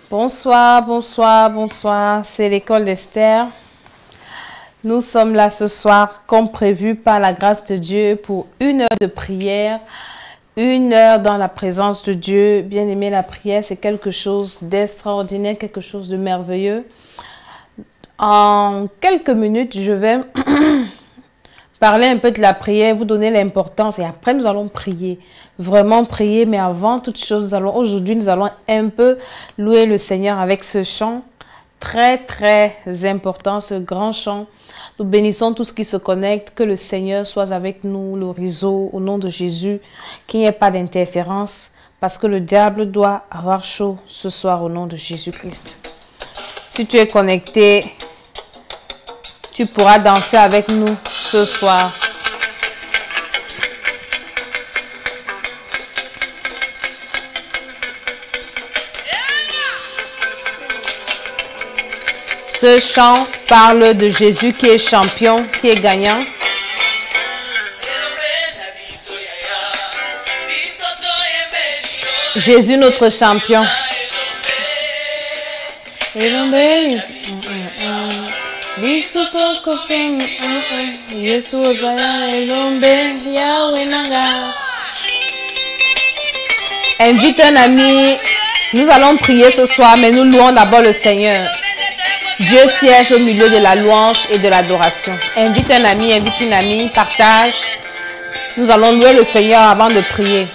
Bonsoir, bonsoir, bonsoir. C'est l'école d'Esther. Nous sommes là ce soir, comme prévu par la grâce de Dieu, pour 1 heure de prière, 1 heure dans la présence de Dieu. Bien aimé, la prière, c'est quelque chose d'extraordinaire, quelque chose de merveilleux. En quelques minutes, je vais parler un peu de la prière, vous donner l'importance et après nous allons prier. Vraiment prier, mais avant toute chose, aujourd'hui nous allons un peu louer le Seigneur avec ce chant très très important, ce grand chant. Nous bénissons tous qui se connectent, que le Seigneur soit avec nous, le réseau, au nom de Jésus, qu'il n'y ait pas d'interférence, parce que le diable doit avoir chaud ce soir au nom de Jésus-Christ. Si tu es connecté, tu pourras danser avec nous ce soir. Ce chant parle de Jésus qui est champion, qui est gagnant. Jésus notre champion. Invite un ami. Nous allons prier ce soir, mais nous louons d'abord le Seigneur. Dieu siège au milieu de la louange et de l'adoration. Invite un ami, invite une amie, partage. Nous allons louer le Seigneur avant de prier.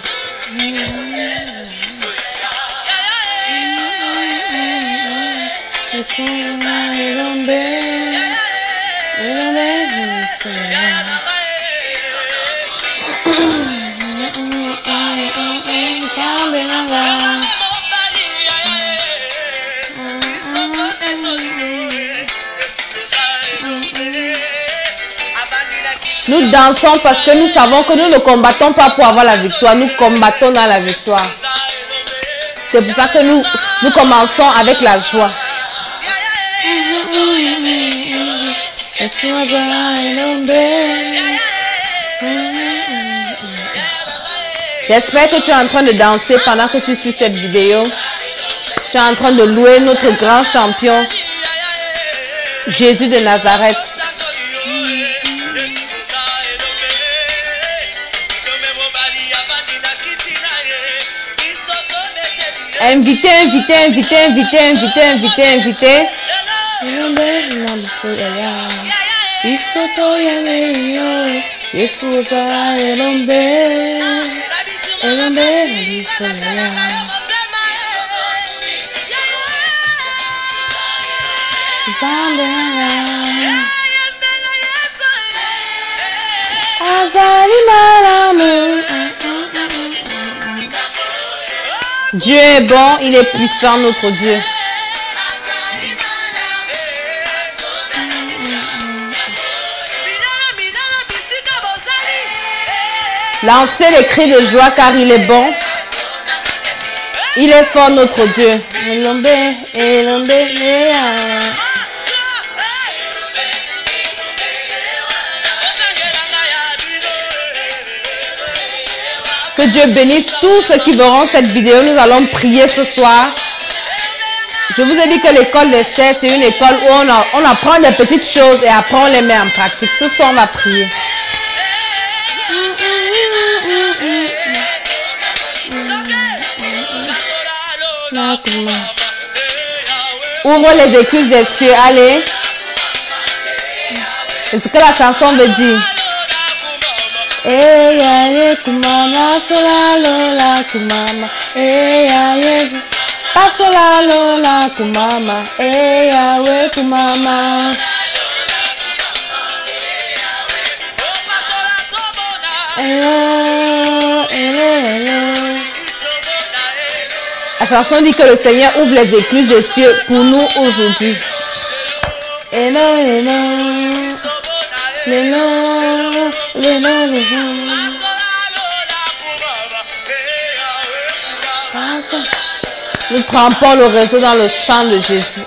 Nous dansons parce que nous savons que nous ne combattons pas pour avoir la victoire, nous combattons dans la victoire. C'est pour ça que nous commençons avec la joie. J'espère que tu es en train de danser pendant que tu suis cette vidéo. Tu es en train de louer notre grand champion, Jésus de Nazareth. Invitez, invitez, invitez, invitez, invitez, invitez, invitez. Dieu est bon, il est puissant, notre Dieu. Lancez les cris de joie car il est bon. Il est fort, notre Dieu. Que Dieu bénisse tous ceux qui verront cette vidéo. Nous allons prier ce soir. Je vous ai dit que l'école d'Esther, c'est une école où on apprend des petites choses et après on les met en pratique. Ce soir, on va prier. Ouvre les écluses des cieux. Allez. C'est ce que la chanson veut dire. Eya kumama sola lola kumama eya pasola lola kumama eya we kumama La chanson dit que le Seigneur ouvre les écluses des cieux pour nous aujourd'hui. Nous trempons le réseau dans le sang de Jésus.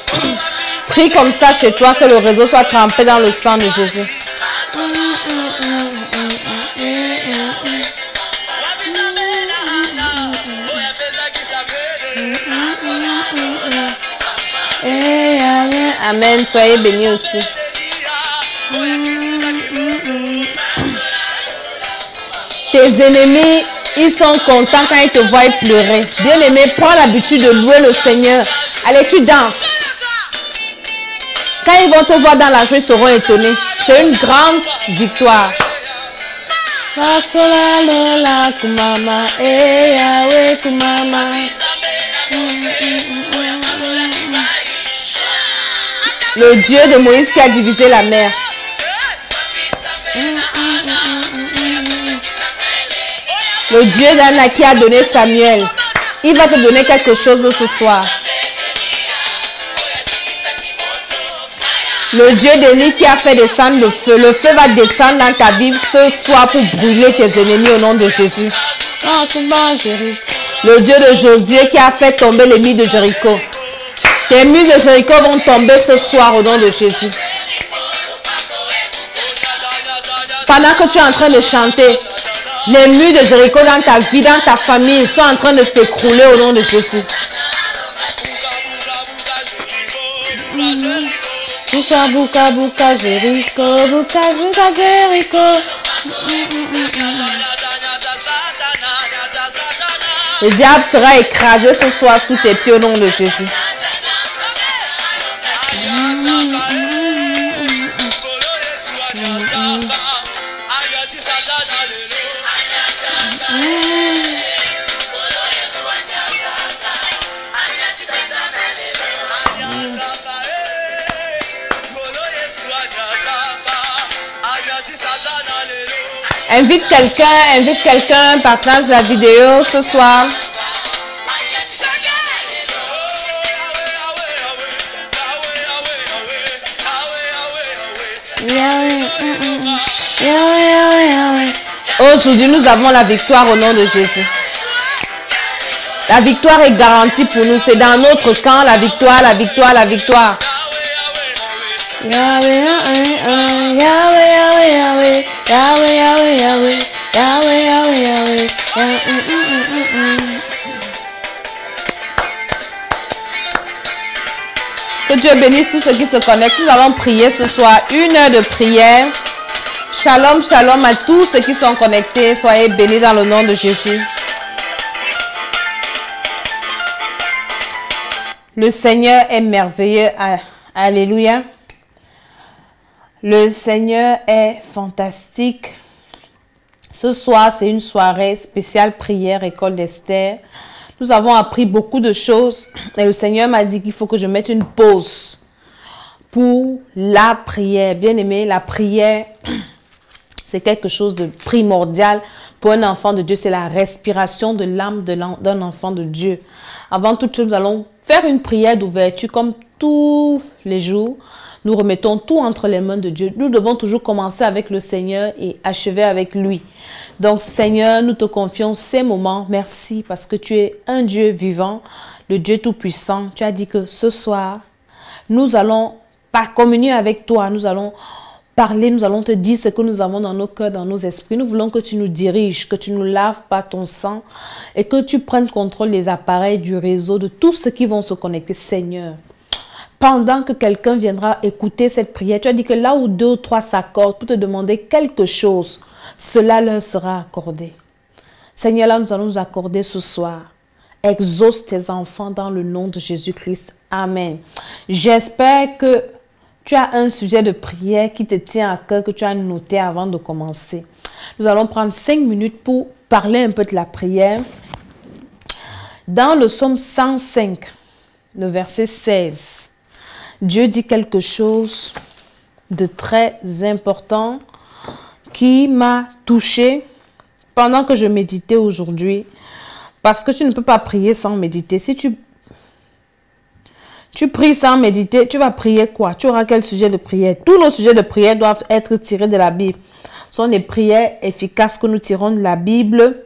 Prie comme ça chez toi, que le réseau soit trempé dans le sang de Jésus. Amen. Soyez bénis aussi. Tes ennemis, ils sont contents quand ils te voient pleurer. Bien-aimé, prends l'habitude de louer le Seigneur. Allez, tu danses. Quand ils vont te voir dans la joie, ils seront étonnés. C'est une grande victoire. Le Dieu de Moïse qui a divisé la mer. Le Dieu d'Anna qui a donné Samuel. Il va te donner quelque chose ce soir. Le Dieu d'Élie qui a fait descendre le feu. Le feu va descendre dans ta vie ce soir pour brûler tes ennemis au nom de Jésus. Le Dieu de Josué qui a fait tomber les murs de Jéricho. Tes murs de Jéricho vont tomber ce soir au nom de Jésus. Pendant que tu es en train de chanter, les murs de Jéricho dans ta vie, dans ta famille sont en train de s'écrouler au nom de Jésus. Bouka, bouka, bouka, Jéricho, bouka, bouka, Jéricho. Le diable sera écrasé ce soir sous tes pieds au nom de Jésus. Invite quelqu'un, partage la vidéo ce soir. Aujourd'hui, nous avons la victoire au nom de Jésus. La victoire est garantie pour nous. C'est dans notre camp, la victoire, la victoire, la victoire. Yahweh, Yahweh, Yahweh, Yahweh, Yahweh, Yahweh, Yahweh, Yahweh, Yahweh, Yahweh, Yahweh. Que Dieu bénisse tous ceux qui se connectent. Nous allons prier ce soir 1 heure de prière. Shalom, shalom à tous ceux qui sont connectés. Soyez bénis dans le nom de Jésus. Le Seigneur est merveilleux. Alléluia. Le Seigneur est fantastique. Ce soir, c'est une soirée spéciale prière, école d'Esther. Nous avons appris beaucoup de choses et le Seigneur m'a dit qu'il faut que je mette une pause pour la prière. Bien aimé, la prière, c'est quelque chose de primordial pour un enfant de Dieu. C'est la respiration de l'âme d'un enfant de Dieu. Avant toute chose, nous allons faire une prière d'ouverture comme tous les jours. Nous remettons tout entre les mains de Dieu. Nous devons toujours commencer avec le Seigneur et achever avec lui. Donc, Seigneur, nous te confions ces moments. Merci parce que tu es un Dieu vivant, le Dieu tout-puissant. Tu as dit que ce soir, nous allons pas communier avec toi. Nous allons parler, nous allons te dire ce que nous avons dans nos cœurs, dans nos esprits. Nous voulons que tu nous diriges, que tu nous laves par ton sang et que tu prennes contrôle des appareils, du réseau, de tous ceux qui vont se connecter, Seigneur. Pendant que quelqu'un viendra écouter cette prière, tu as dit que là où 2 ou 3 s'accordent pour te demander quelque chose, cela leur sera accordé. Seigneur, là nous allons nous accorder ce soir. Exauce tes enfants dans le nom de Jésus-Christ. Amen. J'espère que tu as un sujet de prière qui te tient à cœur, que tu as noté avant de commencer. Nous allons prendre 5 minutes pour parler un peu de la prière. Dans le psaume 105, le verset 16, Dieu dit quelque chose de très important qui m'a touché pendant que je méditais aujourd'hui. Parce que tu ne peux pas prier sans méditer. Si tu pries sans méditer, tu vas prier quoi? Tu auras quel sujet de prière? Tous nos sujets de prière doivent être tirés de la Bible. Ce sont des prières efficaces que nous tirons de la Bible.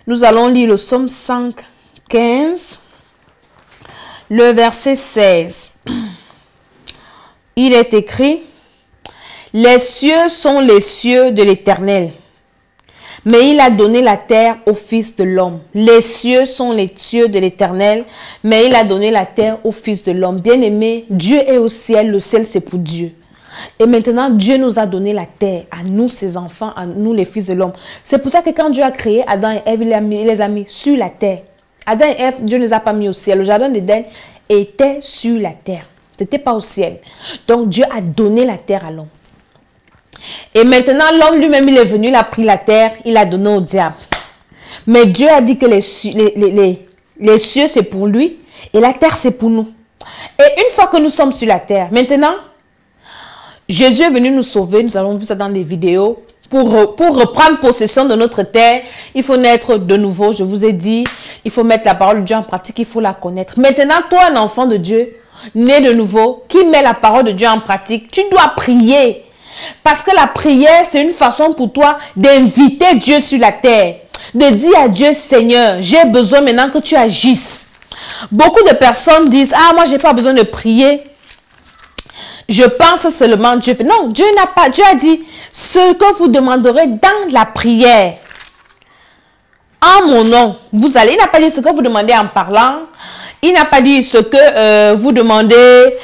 Nous allons lire le psaume 115, le verset 16. Il est écrit: les cieux sont les cieux de l'Éternel, mais il a donné la terre au Fils de l'homme. Les cieux sont les cieux de l'Éternel, mais il a donné la terre au Fils de l'homme. Bien-aimé, Dieu est au ciel, le ciel c'est pour Dieu. Et maintenant, Dieu nous a donné la terre, à nous, ses enfants, à nous, les fils de l'homme. C'est pour ça que quand Dieu a créé Adam et Ève, il les a mis sur la terre. Adam et Ève, Dieu ne les a pas mis au ciel. Le jardin d'Éden était sur la terre. Ce n'était pas au ciel. Donc, Dieu a donné la terre à l'homme. Et maintenant, l'homme lui-même, il est venu, il a pris la terre, il l'a donné au diable. Mais Dieu a dit que les cieux, c'est pour lui et la terre, c'est pour nous. Et une fois que nous sommes sur la terre, maintenant, Jésus est venu nous sauver, nous avons vu ça dans les vidéos. Pour reprendre possession de notre terre, il faut naître de nouveau, je vous ai dit. Il faut mettre la parole de Dieu en pratique, il faut la connaître. Maintenant, toi, un enfant de Dieu, né de nouveau, qui met la parole de Dieu en pratique, tu dois prier. Parce que la prière, c'est une façon pour toi d'inviter Dieu sur la terre. De dire à Dieu, Seigneur, j'ai besoin maintenant que tu agisses. Beaucoup de personnes disent, ah, moi, j'ai pas besoin de prier. Je pense seulement Dieu. Non, Dieu n'a pas. Dieu a dit, ce que vous demanderez dans la prière, en mon nom, vous allez. Il n'a pas dit ce que vous demandez en parlant. Il n'a pas dit ce que vous demandez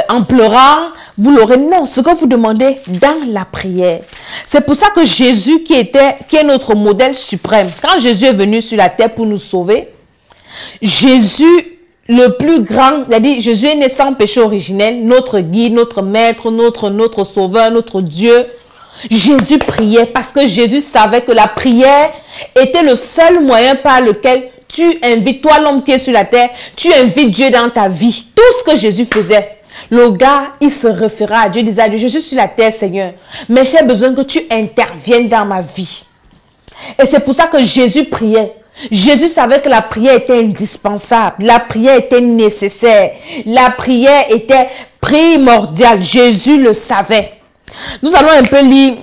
en pleurant. Vous l'aurez. Non, ce que vous demandez dans la prière. C'est pour ça que Jésus, qui est notre modèle suprême, quand Jésus est venu sur la terre pour nous sauver, Jésus, le plus grand, c'est-à-dire Jésus est né sans péché originel, notre guide, notre maître, notre sauveur, notre Dieu. Jésus priait parce que Jésus savait que la prière était le seul moyen par lequel tu invites, toi l'homme qui est sur la terre, tu invites Dieu dans ta vie. Tout ce que Jésus faisait, le gars, il se référait à Dieu, il disait à Dieu, je suis sur la terre Seigneur, mais j'ai besoin que tu interviennes dans ma vie. Et c'est pour ça que Jésus priait. Jésus savait que la prière était indispensable, la prière était nécessaire, la prière était primordiale. Jésus le savait. Nous allons un peu lire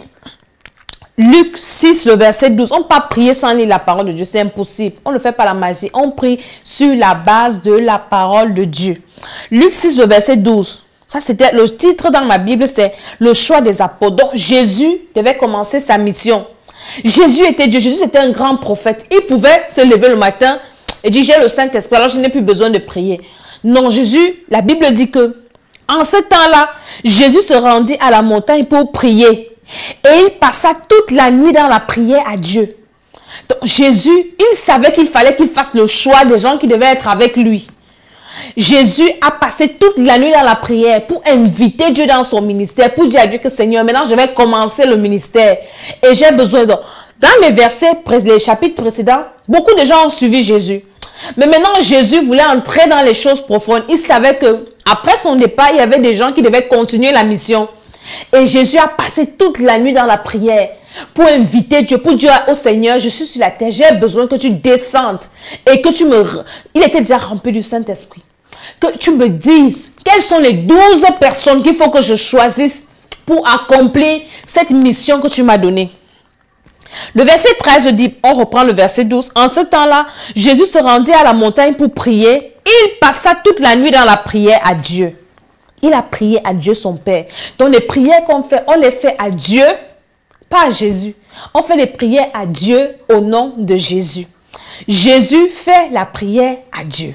Luc 6, le verset 12. On ne peut pas prier sans lire la parole de Dieu, c'est impossible. On ne fait pas la magie, on prie sur la base de la parole de Dieu. Luc 6, le verset 12. Ça, c'était le titre dans ma Bible, c'est le choix des apôtres. Donc, Jésus devait commencer sa mission. Jésus était Dieu, Jésus était un grand prophète. Il pouvait se lever le matin et dire, j'ai le Saint-Esprit, alors je n'ai plus besoin de prier. Non, Jésus, la Bible dit que, en ce temps-là, Jésus se rendit à la montagne pour prier. Et il passa toute la nuit dans la prière à Dieu. Donc, Jésus, il savait qu'il fallait qu'il fasse le choix des gens qui devaient être avec lui. Jésus a passé toute la nuit dans la prière pour inviter Dieu dans son ministère, pour dire à Dieu que Seigneur, maintenant je vais commencer le ministère et j'ai besoin de... Dans les versets, les chapitres précédents, beaucoup de gens ont suivi Jésus. Mais maintenant, Jésus voulait entrer dans les choses profondes. Il savait que après son départ, il y avait des gens qui devaient continuer la mission. Et Jésus a passé toute la nuit dans la prière pour inviter Dieu, pour dire au Seigneur, je suis sur la terre, j'ai besoin que tu descendes et que tu me... Il était déjà rempli du Saint-Esprit. Que tu me dises quelles sont les 12 personnes qu'il faut que je choisisse pour accomplir cette mission que tu m'as donnée. Le verset 13 dit, on reprend le verset 12. En ce temps-là, Jésus se rendit à la montagne pour prier. Il passa toute la nuit dans la prière à Dieu. Il a prié à Dieu son Père. Donc les prières qu'on fait, on les fait à Dieu, pas à Jésus. On fait les prières à Dieu au nom de Jésus. Jésus fait la prière à Dieu.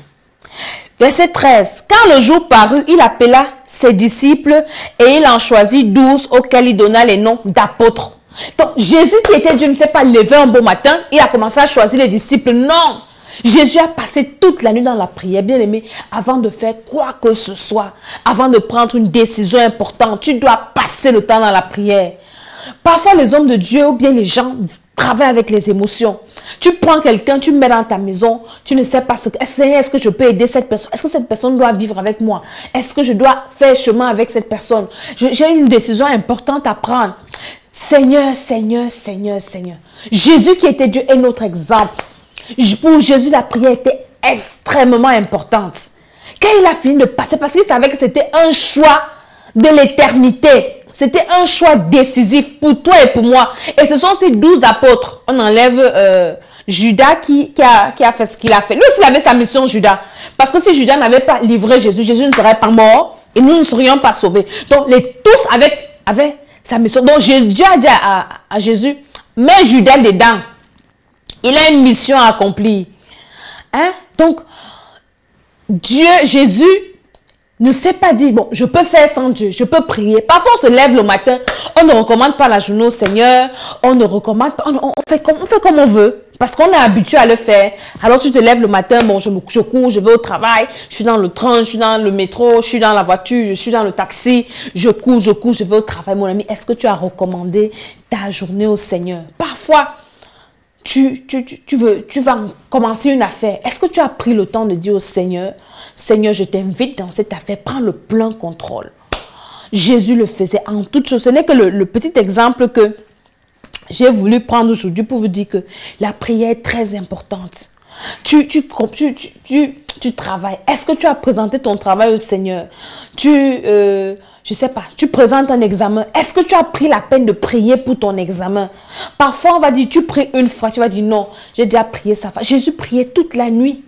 Verset 13. Quand le jour parut, il appela ses disciples et il en choisit 12 auxquels il donna les noms d'apôtres. Donc Jésus qui était Dieu ne s'est pas levé un beau matin, il a commencé à choisir les disciples. Non! Jésus a passé toute la nuit dans la prière, bien aimé, avant de faire quoi que ce soit, avant de prendre une décision importante. Tu dois passer le temps dans la prière. Parfois, les hommes de Dieu ou bien les gens travaillent avec les émotions. Tu prends quelqu'un, tu le mets dans ta maison, tu ne sais pas ce que... Est-ce que je peux aider cette personne? Est-ce que cette personne doit vivre avec moi? Est-ce que je dois faire chemin avec cette personne? J'ai une décision importante à prendre. Seigneur, Seigneur, Seigneur, Seigneur. Jésus qui était Dieu est notre exemple. Pour Jésus, la prière était extrêmement importante. Quand il a fini de passer, parce qu'il savait que c'était un choix de l'éternité. C'était un choix décisif pour toi et pour moi. Et ce sont ces 12 apôtres. On enlève Judas qui a fait ce qu'il a fait. Lui aussi, il avait sa mission, Judas. Parce que si Judas n'avait pas livré Jésus, Jésus ne serait pas mort et nous ne serions pas sauvés. Donc, tous avaient sa mission. Donc, Dieu a dit à Jésus, Mets Judas dedans. Il a une mission à accomplir. Hein? Donc, Dieu, Jésus, ne s'est pas dit, bon, je peux faire sans Dieu, je peux prier. Parfois, on se lève le matin, on ne recommande pas la journée au Seigneur, on ne recommande pas, on fait comme on veut, parce qu'on est habitué à le faire. Alors, tu te lèves le matin, bon, je cours, je vais au travail, je suis dans le train, je suis dans le métro, je suis dans la voiture, je suis dans le taxi, je cours, je vais au travail. Mon ami, est-ce que tu as recommandé ta journée au Seigneur? Parfois, tu vas commencer une affaire. Est-ce que tu as pris le temps de dire au Seigneur, Seigneur, je t'invite dans cette affaire, prends le plein contrôle. Jésus le faisait en toutes choses. Ce n'est que le petit exemple que j'ai voulu prendre aujourd'hui pour vous dire que la prière est très importante. Tu travailles. Est-ce que tu as présenté ton travail au Seigneur? Je sais pas, tu présentes un examen. Est-ce que tu as pris la peine de prier pour ton examen? Parfois, on va dire, tu pries une fois, tu vas dire, non, j'ai déjà prié ça. Jésus priait toute la nuit.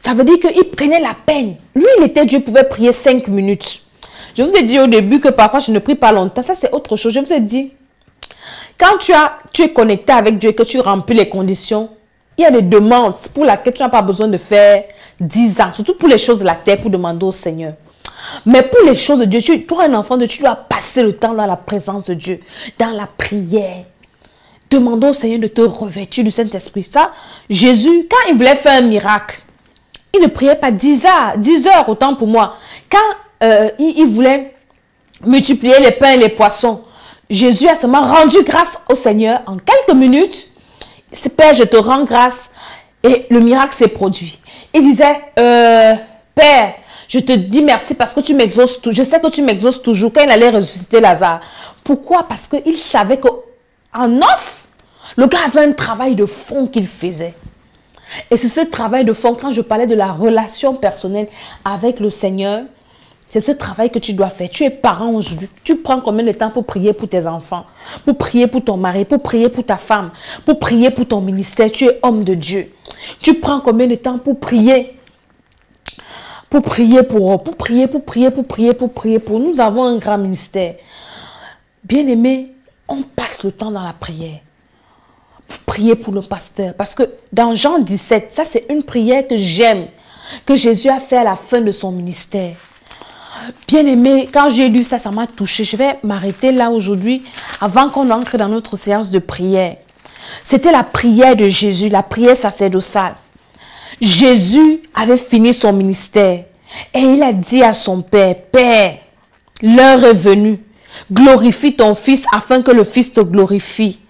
Ça veut dire qu'il prenait la peine. Lui, il était Dieu, pouvait prier 5 minutes. Je vous ai dit au début que parfois, je ne prie pas longtemps. Ça, c'est autre chose. Je vous ai dit, quand tu es connecté avec Dieu et que tu remplis les conditions, il y a des demandes pour lesquelles tu n'as pas besoin de faire 10 ans. Surtout pour les choses de la terre, pour demander au Seigneur. Mais pour les choses de Dieu, toi, un enfant de Dieu, tu dois passer le temps dans la présence de Dieu, dans la prière. Demandons au Seigneur de te revêtir du Saint-Esprit. Ça, Jésus, quand il voulait faire un miracle, il ne priait pas 10 heures, autant pour moi. Quand il voulait multiplier les pains et les poissons, Jésus a seulement rendu grâce au Seigneur en quelques minutes. Père, je te rends grâce. Et le miracle s'est produit. Il disait, Père, je te dis merci parce que tu m'exauces toujours. Je sais que tu m'exauces toujours. Quand il allait ressusciter Lazare. Pourquoi? Parce qu'il savait qu'en off, le gars avait un travail de fond qu'il faisait. Et c'est ce travail de fond, quand je parlais de la relation personnelle avec le Seigneur, c'est ce travail que tu dois faire. Tu es parent aujourd'hui. Tu prends combien de temps pour prier pour tes enfants, pour prier pour ton mari, pour prier pour ta femme, pour prier pour ton ministère. Tu es homme de Dieu. Tu prends combien de temps pour prier? Pour prier. Nous avons un grand ministère. Bien-aimés, on passe le temps dans la prière. Pour prier pour nos pasteurs. Parce que dans Jean 17, ça c'est une prière que j'aime, que Jésus a fait à la fin de son ministère. Bien-aimé, quand j'ai lu ça, ça m'a touché. Je vais m'arrêter là aujourd'hui avant qu'on entre dans notre séance de prière. C'était la prière de Jésus, la prière sacerdotale. Jésus avait fini son ministère et il a dit à son Père, Père, l'heure est venue, glorifie ton Fils afin que le Fils te glorifie,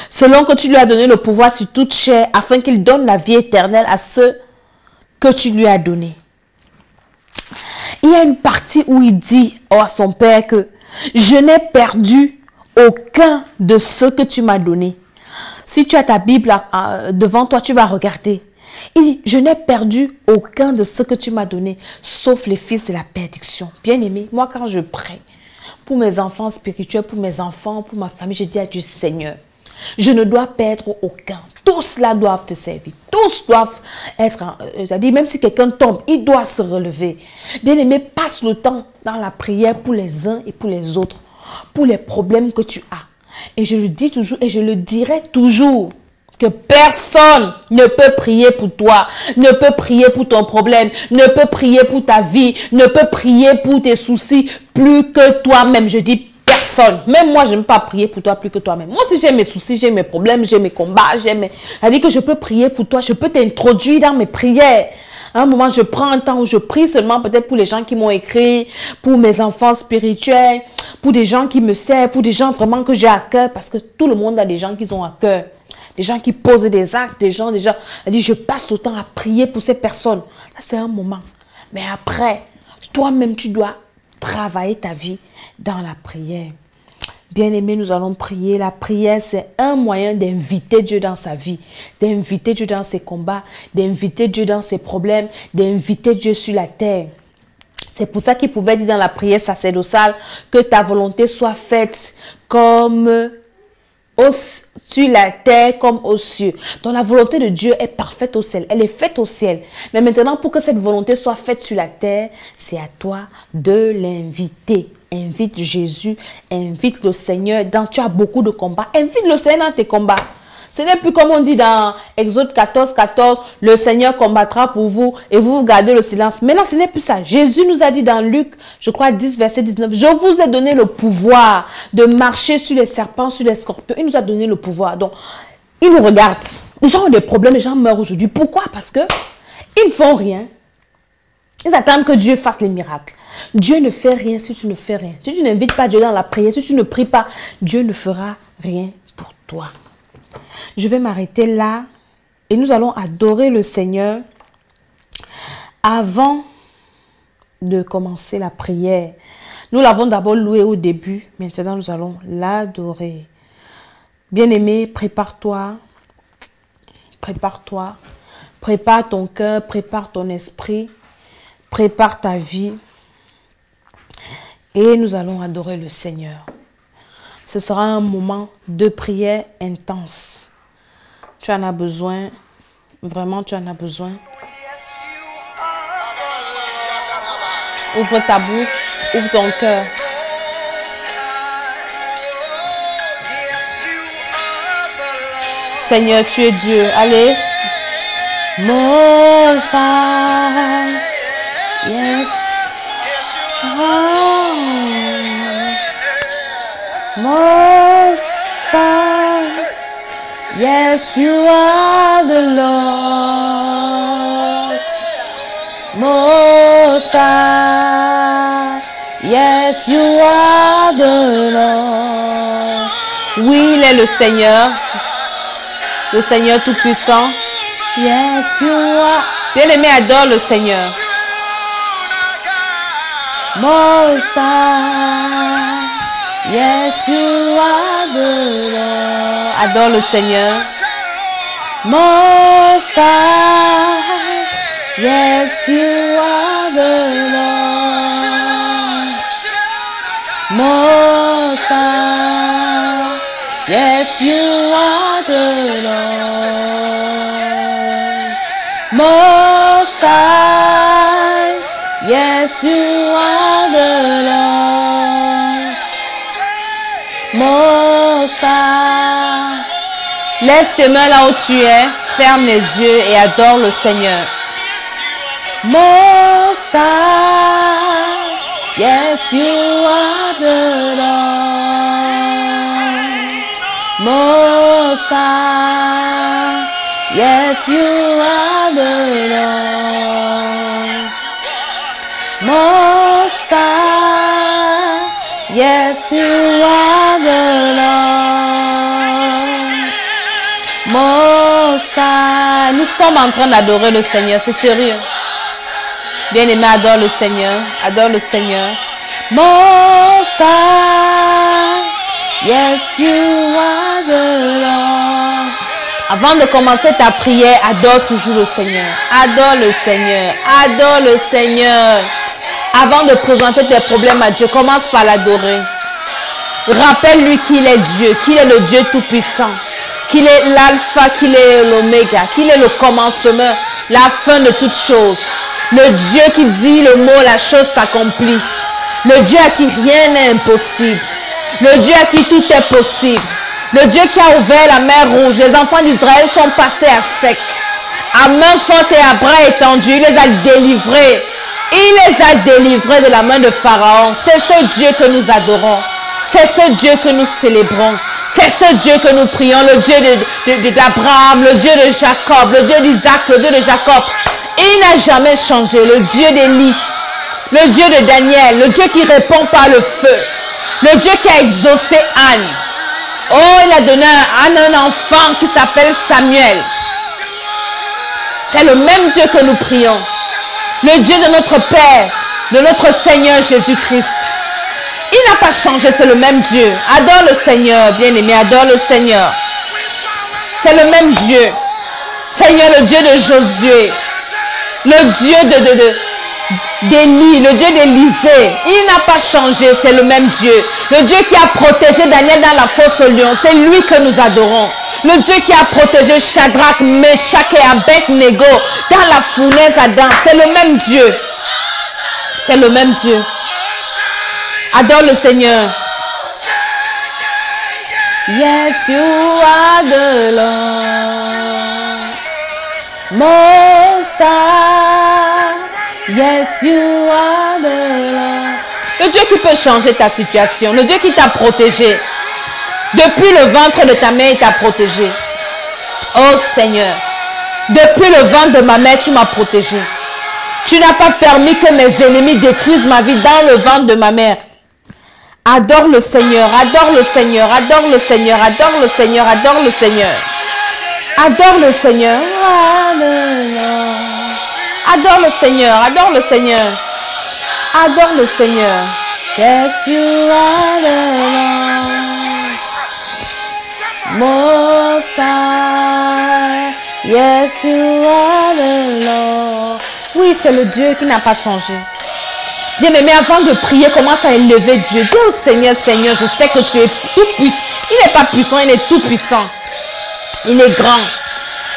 selon que tu lui as donné le pouvoir sur toute chair, afin qu'il donne la vie éternelle à ceux que tu lui as donnés. Il y a une partie où il dit à son Père que je n'ai perdu aucun de ceux que tu m'as donné. Si tu as ta Bible devant toi, tu vas regarder. Il dit, je n'ai perdu aucun de ceux que tu m'as donné, sauf les fils de la perdition. Bien-aimé, moi quand je prie pour mes enfants spirituels, pour mes enfants, pour ma famille, je dis à Dieu, Seigneur, je ne dois perdre aucun. Tous là doivent te servir. Tous doivent être... c'est-à-dire, même si quelqu'un tombe, il doit se relever. Bien-aimé, passe le temps dans la prière pour les uns et pour les autres, pour les problèmes que tu as. Et je le dis toujours et je le dirai toujours, que personne ne peut prier pour toi, ne peut prier pour ton problème, ne peut prier pour ta vie, ne peut prier pour tes soucis plus que toi-même. Je dis personne. Même moi, je n'aime pas prier pour toi plus que toi-même. Moi aussi, j'ai mes soucis, j'ai mes problèmes, j'ai mes combats, c'est-à-dire que je peux prier pour toi, je peux t'introduire dans mes prières. À un moment, je prends un temps où je prie seulement peut-être pour les gens qui m'ont écrit, pour mes enfants spirituels, pour des gens qui me servent, pour des gens vraiment que j'ai à cœur, parce que tout le monde a des gens qui ont à cœur. Des gens qui posent des actes, des gens, je passe tout le temps à prier pour ces personnes. Là, c'est un moment. Mais après, toi-même, tu dois travailler ta vie dans la prière. Bien-aimés, nous allons prier. La prière, c'est un moyen d'inviter Dieu dans sa vie, d'inviter Dieu dans ses combats, d'inviter Dieu dans ses problèmes, d'inviter Dieu sur la terre. C'est pour ça qu'il pouvait dire dans la prière sacerdotale que ta volonté soit faite comme sur la terre comme aux cieux. Donc la volonté de Dieu est parfaite au ciel. Elle est faite au ciel. Mais maintenant, pour que cette volonté soit faite sur la terre, c'est à toi de l'inviter. Invite Jésus, invite le Seigneur. Tu as beaucoup de combats. Invite le Seigneur dans tes combats. Ce n'est plus comme on dit dans Exode 14, 14, le Seigneur combattra pour vous et vous gardez le silence. Maintenant, ce n'est plus ça. Jésus nous a dit dans Luc, je crois 10, verset 19, je vous ai donné le pouvoir de marcher sur les serpents, sur les scorpions. Il nous a donné le pouvoir. Donc, il nous regarde. Les gens ont des problèmes, les gens meurent aujourd'hui. Pourquoi? Parce que ils ne font rien. Ils attendent que Dieu fasse les miracles. Dieu ne fait rien si tu ne fais rien. Si tu n'invites pas Dieu dans la prière, si tu ne pries pas, Dieu ne fera rien pour toi. Je vais m'arrêter là et nous allons adorer le Seigneur avant de commencer la prière. Nous l'avons d'abord loué au début, maintenant nous allons l'adorer. Bien-aimé, prépare-toi, prépare-toi, prépare ton cœur, prépare ton esprit, prépare ta vie et nous allons adorer le Seigneur. Ce sera un moment de prière intense. Tu en as besoin. Vraiment, tu en as besoin. Ouvre ta bouche. Ouvre ton cœur. Seigneur, tu es Dieu. Allez. Most High. Yes. Oh. Most High. Yes, you are the Lord. Most High. Yes, you are the Lord. Oui, il est le Seigneur Tout-Puissant. Yes, you are. Bien-aimé, adore le Seigneur. Most High. Yes, you are the Lord. Adore le Seigneur. Most High. Yes, you are the Lord. Most High. Yes, you are the Lord. Most High. Yes, you are the Lord. Most High. Lève tes mains là où tu es, ferme les yeux et adore le Seigneur. Most High. Yes, you are the Lord. Most High. Yes, you are the Lord. Most High. Yes, you are the Lord. Most High. Nous sommes en train d'adorer le Seigneur, c'est sérieux. Bien-aimé, adore le Seigneur. Adore le Seigneur. Most High. Yes, you are the Lord. Avant de commencer ta prière, adore toujours le Seigneur. Adore le Seigneur. Adore le Seigneur. Avant de présenter tes problèmes à Dieu, commence par l'adorer. Rappelle-lui qu'il est Dieu, qu'il est le Dieu Tout-Puissant, qu'il est l'alpha, qu'il est l'oméga, qu'il est le commencement, la fin de toutes choses. Le Dieu qui dit le mot, la chose s'accomplit. Le Dieu à qui rien n'est impossible. Le Dieu à qui tout est possible. Le Dieu qui a ouvert la mer rouge. Les enfants d'Israël sont passés à sec. À main forte et à bras étendus, il les a délivrés. Il les a délivrés de la main de Pharaon. C'est ce Dieu que nous adorons. C'est ce Dieu que nous célébrons. C'est ce Dieu que nous prions. Le Dieu d'Abraham, le Dieu de Jacob, le Dieu d'Isaac, le Dieu de Jacob. Il n'a jamais changé. Le Dieu d'Élie, le Dieu de Daniel, le Dieu qui répond par le feu. Le Dieu qui a exaucé Anne. Oh, il a donné à Anne un enfant qui s'appelle Samuel. C'est le même Dieu que nous prions. Le Dieu de notre Père, de notre Seigneur Jésus-Christ. Il n'a pas changé, c'est le même Dieu. Adore le Seigneur, bien-aimé, adore le Seigneur. C'est le même Dieu. Seigneur, le Dieu de Josué. Le Dieu d'Élie, le Dieu d'Élisée. Il n'a pas changé, c'est le même Dieu. Le Dieu qui a protégé Daniel dans la fosse au lion, c'est lui que nous adorons. Le Dieu qui a protégé Shadrach, Meshach et Abednego dans la fournaise Adam, c'est le même Dieu. C'est le même Dieu. Adore le Seigneur. Yes, you are the Lord. Most High. Yes, you are the Lord. Le Dieu qui peut changer ta situation. Le Dieu qui t'a protégé. Depuis le ventre de ta mère, il t'a protégé. Oh Seigneur. Depuis le ventre de ma mère, tu m'as protégé. Tu n'as pas permis que mes ennemis détruisent ma vie dans le ventre de ma mère. Adore le Seigneur, adore le Seigneur, adore le Seigneur, adore le Seigneur, adore le Seigneur. Adore le Seigneur. Adore le Seigneur, adore le Seigneur. Adore le Seigneur. Yes, you are the Lord. Most High. Yes, you are the Lord. Oui, c'est le Dieu qui n'a pas changé. Bien-aimé, avant de prier, commence à élever Dieu. Dis au Seigneur, Seigneur, je sais que tu es tout puissant. Il n'est pas puissant, il est tout puissant. Il est grand.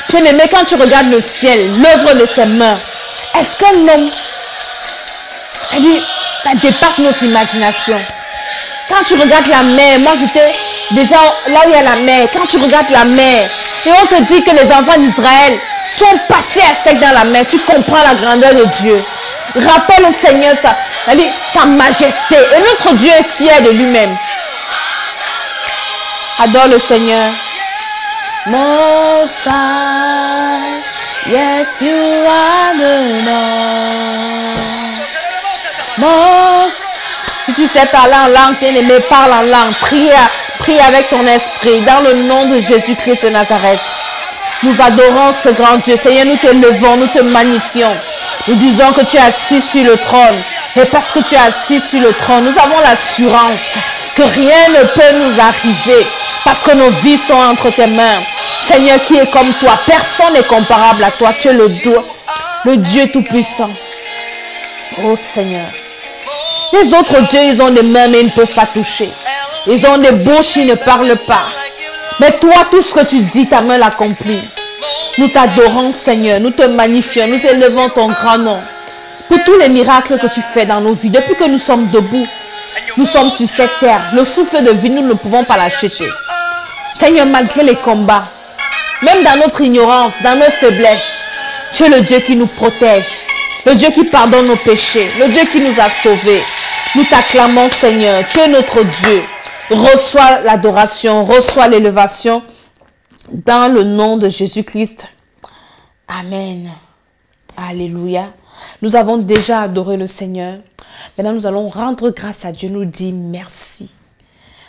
Bien-aimé, quand tu regardes le ciel, l'œuvre de ses mains, est-ce qu'un homme, ça dépasse notre imagination. Quand tu regardes la mer, moi j'étais déjà là où il y a la mer. Quand tu regardes la mer, et on te dit que les enfants d'Israël sont passés à sec dans la mer, tu comprends la grandeur de Dieu. Rappelle au Seigneur sa majesté. Et notre Dieu est fier de lui-même. Adore le Seigneur. Most High, yes, you are the Lord. Most. Si tu sais parler en langue, bien-aimé, parle en langue. Prie avec ton esprit. Dans le nom de Jésus-Christ de Nazareth. Nous adorons ce grand Dieu. Seigneur, nous te levons, nous te magnifions. Nous disons que tu es assis sur le trône. Et parce que tu es assis sur le trône, nous avons l'assurance que rien ne peut nous arriver. Parce que nos vies sont entre tes mains. Seigneur, qui est comme toi? Personne n'est comparable à toi. Tu es le Dieu tout-puissant. Oh Seigneur. Les autres dieux, ils ont des mains, mais ils ne peuvent pas toucher. Ils ont des bouches, ils ne parlent pas. Mais toi, tout ce que tu dis, ta main l'accomplit. Nous t'adorons, Seigneur. Nous te magnifions. Nous élevons ton grand nom. Pour tous les miracles que tu fais dans nos vies. Depuis que nous sommes debout, nous sommes sur cette terre. Le souffle de vie, nous ne pouvons pas l'acheter. Seigneur, malgré les combats, même dans notre ignorance, dans nos faiblesses, tu es le Dieu qui nous protège. Le Dieu qui pardonne nos péchés. Le Dieu qui nous a sauvés. Nous t'acclamons, Seigneur. Tu es notre Dieu. Reçois l'adoration, reçois l'élévation. Dans le nom de Jésus-Christ. Amen. Alléluia. Nous avons déjà adoré le Seigneur. Maintenant, nous allons rendre grâce à Dieu. Nous dire merci.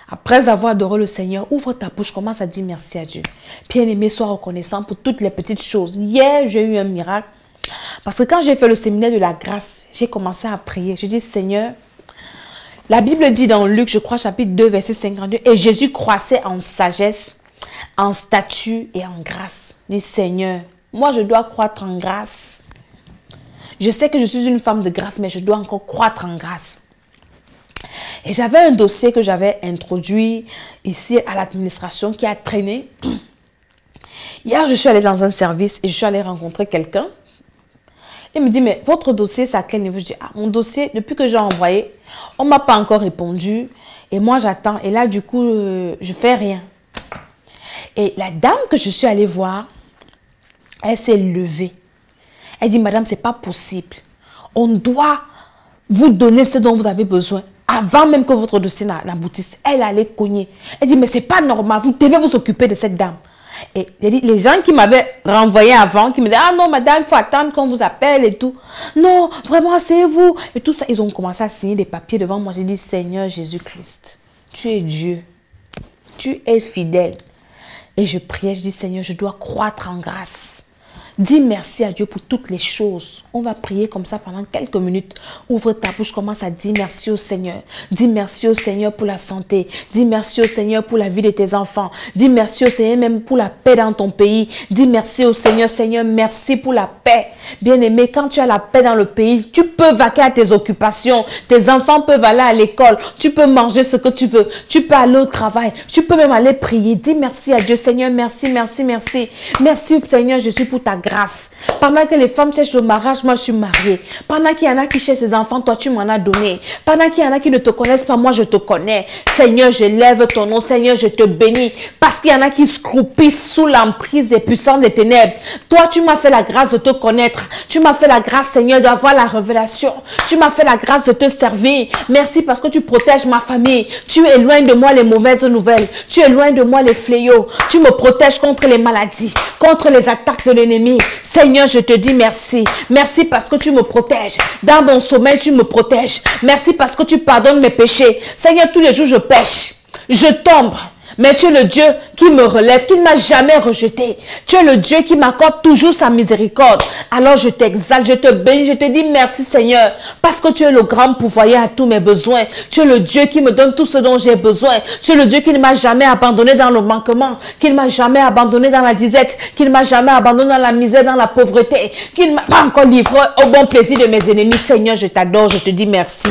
Après avoir adoré le Seigneur, ouvre ta bouche, commence à dire merci à Dieu. Bien-aimé, sois reconnaissant pour toutes les petites choses. Hier, j'ai eu un miracle. Parce que quand j'ai fait le séminaire de la grâce, j'ai commencé à prier. J'ai dit, Seigneur, la Bible dit dans Luc, je crois, chapitre 2, verset 52, et Jésus croissait en sagesse, en statut et en grâce. Dis, Seigneur, moi je dois croître en grâce. Je sais que je suis une femme de grâce, mais je dois encore croître en grâce. Et j'avais un dossier que j'avais introduit ici à l'administration qui a traîné. Hier, je suis allée dans un service et je suis allée rencontrer quelqu'un. Il me dit, mais votre dossier, c'est à quel niveau? Je dis, ah, mon dossier, depuis que j'ai envoyé, on ne m'a pas encore répondu. Et moi, j'attends. Et là, du coup, je ne fais rien. Et la dame que je suis allée voir, elle s'est levée. Elle dit, madame, ce n'est pas possible. On doit vous donner ce dont vous avez besoin. Avant même que votre dossier n'aboutisse, elle allait cogner. Elle dit, mais ce n'est pas normal. Vous devez vous occuper de cette dame. Et les gens qui m'avaient renvoyé avant, qui me disaient, ah non, madame, il faut attendre qu'on vous appelle et tout. Non, vraiment, asseyez-vous. Et tout ça, ils ont commencé à signer des papiers devant moi. J'ai dit, Seigneur Jésus-Christ, tu es Dieu. Tu es fidèle. Et je priais, je dis, Seigneur, je dois croître en grâce. Dis merci à Dieu pour toutes les choses. On va prier comme ça pendant quelques minutes. Ouvre ta bouche, commence à dire merci au Seigneur. Dis merci au Seigneur pour la santé. Dis merci au Seigneur pour la vie de tes enfants. Dis merci au Seigneur même pour la paix dans ton pays. Dis merci au Seigneur. Seigneur, merci pour la paix. Bien-aimé, quand tu as la paix dans le pays, tu peux vaquer à tes occupations. Tes enfants peuvent aller à l'école. Tu peux manger ce que tu veux. Tu peux aller au travail. Tu peux même aller prier. Dis merci à Dieu. Seigneur, merci, merci, merci. Merci Seigneur Jésus pour ta grâce. Pendant que les femmes cherchent le mariage, moi je suis mariée. Pendant qu'il y en a qui cherchent ses enfants, toi tu m'en as donné. Pendant qu'il y en a qui ne te connaissent pas, moi je te connais. Seigneur, je lève ton nom. Seigneur, je te bénis. Parce qu'il y en a qui se croupissent sous l'emprise des puissances des ténèbres. Toi, tu m'as fait la grâce de te connaître. Tu m'as fait la grâce, Seigneur, d'avoir la révélation. Tu m'as fait la grâce de te servir. Merci parce que tu protèges ma famille. Tu éloignes de moi les mauvaises nouvelles. Tu éloignes de moi les fléaux. Tu me protèges contre les maladies, contre les attaques de l'ennemi. Seigneur, je te dis merci. Merci parce que tu me protèges. Dans mon sommeil, tu me protèges. Merci parce que tu pardonnes mes péchés. Seigneur, tous les jours, je pêche. Je tombe. Mais tu es le Dieu qui me relève, qui ne m'a jamais rejeté. Tu es le Dieu qui m'accorde toujours sa miséricorde. Alors je t'exalte, je te bénis, je te dis merci Seigneur. Parce que tu es le grand pourvoyeur à tous mes besoins. Tu es le Dieu qui me donne tout ce dont j'ai besoin. Tu es le Dieu qui ne m'a jamais abandonné dans le manquement. Qui ne m'a jamais abandonné dans la disette. Qui ne m'a jamais abandonné dans la misère, dans la pauvreté. Qui ne m'a pas encore livré au bon plaisir de mes ennemis. Seigneur, je t'adore, je te dis merci.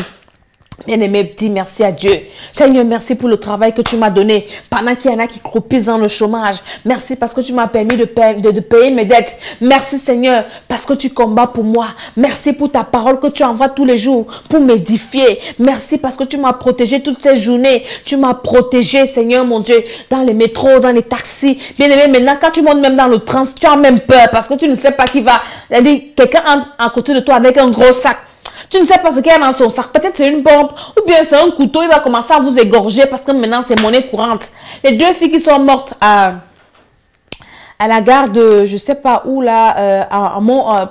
Bien-aimé, dis merci à Dieu. Seigneur, merci pour le travail que tu m'as donné. Pendant qu'il y en a qui croupissent dans le chômage. Merci parce que tu m'as permis de payer mes dettes. Merci Seigneur parce que tu combats pour moi. Merci pour ta parole que tu envoies tous les jours pour m'édifier. Merci parce que tu m'as protégé toutes ces journées. Tu m'as protégé Seigneur mon Dieu dans les métros, dans les taxis. Bien-aimé, maintenant quand tu montes même dans le train, tu as même peur parce que tu ne sais pas qui va. Quelqu'un entre à côté de toi avec un gros sac. Tu ne sais pas ce qu'il y a dans son sac. Peut-être c'est une bombe ou bien c'est un couteau. Il va commencer à vous égorger parce que maintenant c'est monnaie courante. Les deux filles qui sont mortes à la gare de, je ne sais pas où là,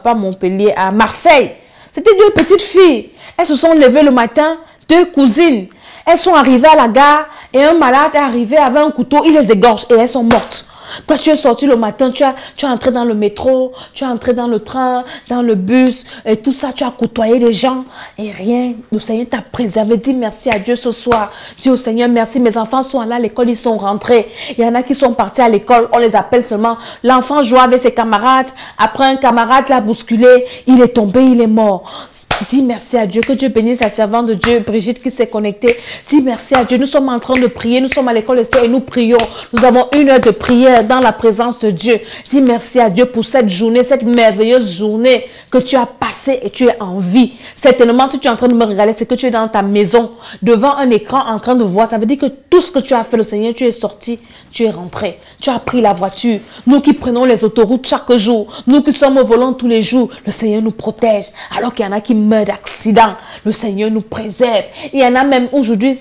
pas Montpellier, à Marseille. C'était deux petites filles. Elles se sont levées le matin, deux cousines. Elles sont arrivées à la gare et un malade est arrivé avec un couteau. Il les égorge et elles sont mortes. Toi, tu es sorti le matin, tu es entré dans le métro, tu es entré dans le train, dans le bus, et tout ça, tu as côtoyé les gens, et rien, le Seigneur t'a préservé. Dis merci à Dieu ce soir. Dis au Seigneur merci, mes enfants sont allés à l'école, ils sont rentrés. Il y en a qui sont partis à l'école, on les appelle seulement. L'enfant joue avec ses camarades, après un camarade l'a bousculé, il est tombé, il est mort. Dis merci à Dieu, que Dieu bénisse la servante de Dieu, Brigitte qui s'est connectée. Dis merci à Dieu, nous sommes en train de prier, nous sommes à l'école et nous prions. Nous avons 1 heure de prière dans la présence de Dieu. Dis merci à Dieu pour cette journée, cette merveilleuse journée que tu as passée et tu es en vie. Certainement, si tu es en train de me regarder, c'est que tu es dans ta maison, devant un écran, en train de voir. Ça veut dire que tout ce que tu as fait, le Seigneur, tu es sorti, tu es rentré. Tu as pris la voiture. Nous qui prenons les autoroutes chaque jour, nous qui sommes au volant tous les jours, le Seigneur nous protège. Alors qu'il y en a qui meurent d'accident, le Seigneur nous préserve. Il y en a même aujourd'hui...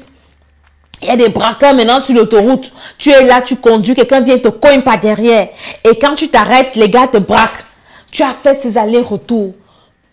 Il y a des braqueurs maintenant sur l'autoroute. Tu es là, tu conduis, quelqu'un vient te cogne par derrière. Et quand tu t'arrêtes, les gars te braquent. Tu as fait ces allers-retours.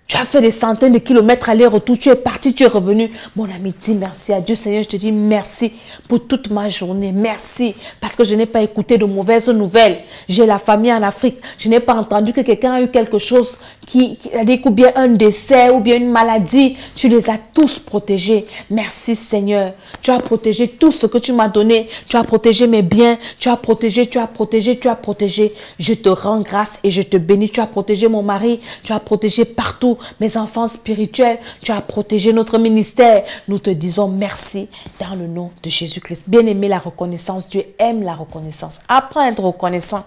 Tu as fait des centaines de kilomètres aller-retour. Tu es parti, tu es revenu. Mon ami, dis merci à Dieu. Seigneur, je te dis merci pour toute ma journée. Merci parce que je n'ai pas écouté de mauvaises nouvelles. J'ai la famille en Afrique. Je n'ai pas entendu que quelqu'un a eu quelque chose qui a dit ou bien un décès ou bien une maladie. Tu les as tous protégés. Merci Seigneur. Tu as protégé tout ce que tu m'as donné. Tu as protégé mes biens. Tu as protégé, tu as protégé, tu as protégé. Je te rends grâce et je te bénis. Tu as protégé mon mari. Tu as protégé partout mes enfants spirituels, tu as protégé notre ministère. Nous te disons merci dans le nom de Jésus-Christ. Bien-aimé, la reconnaissance, Dieu aime la reconnaissance. Apprends à être reconnaissant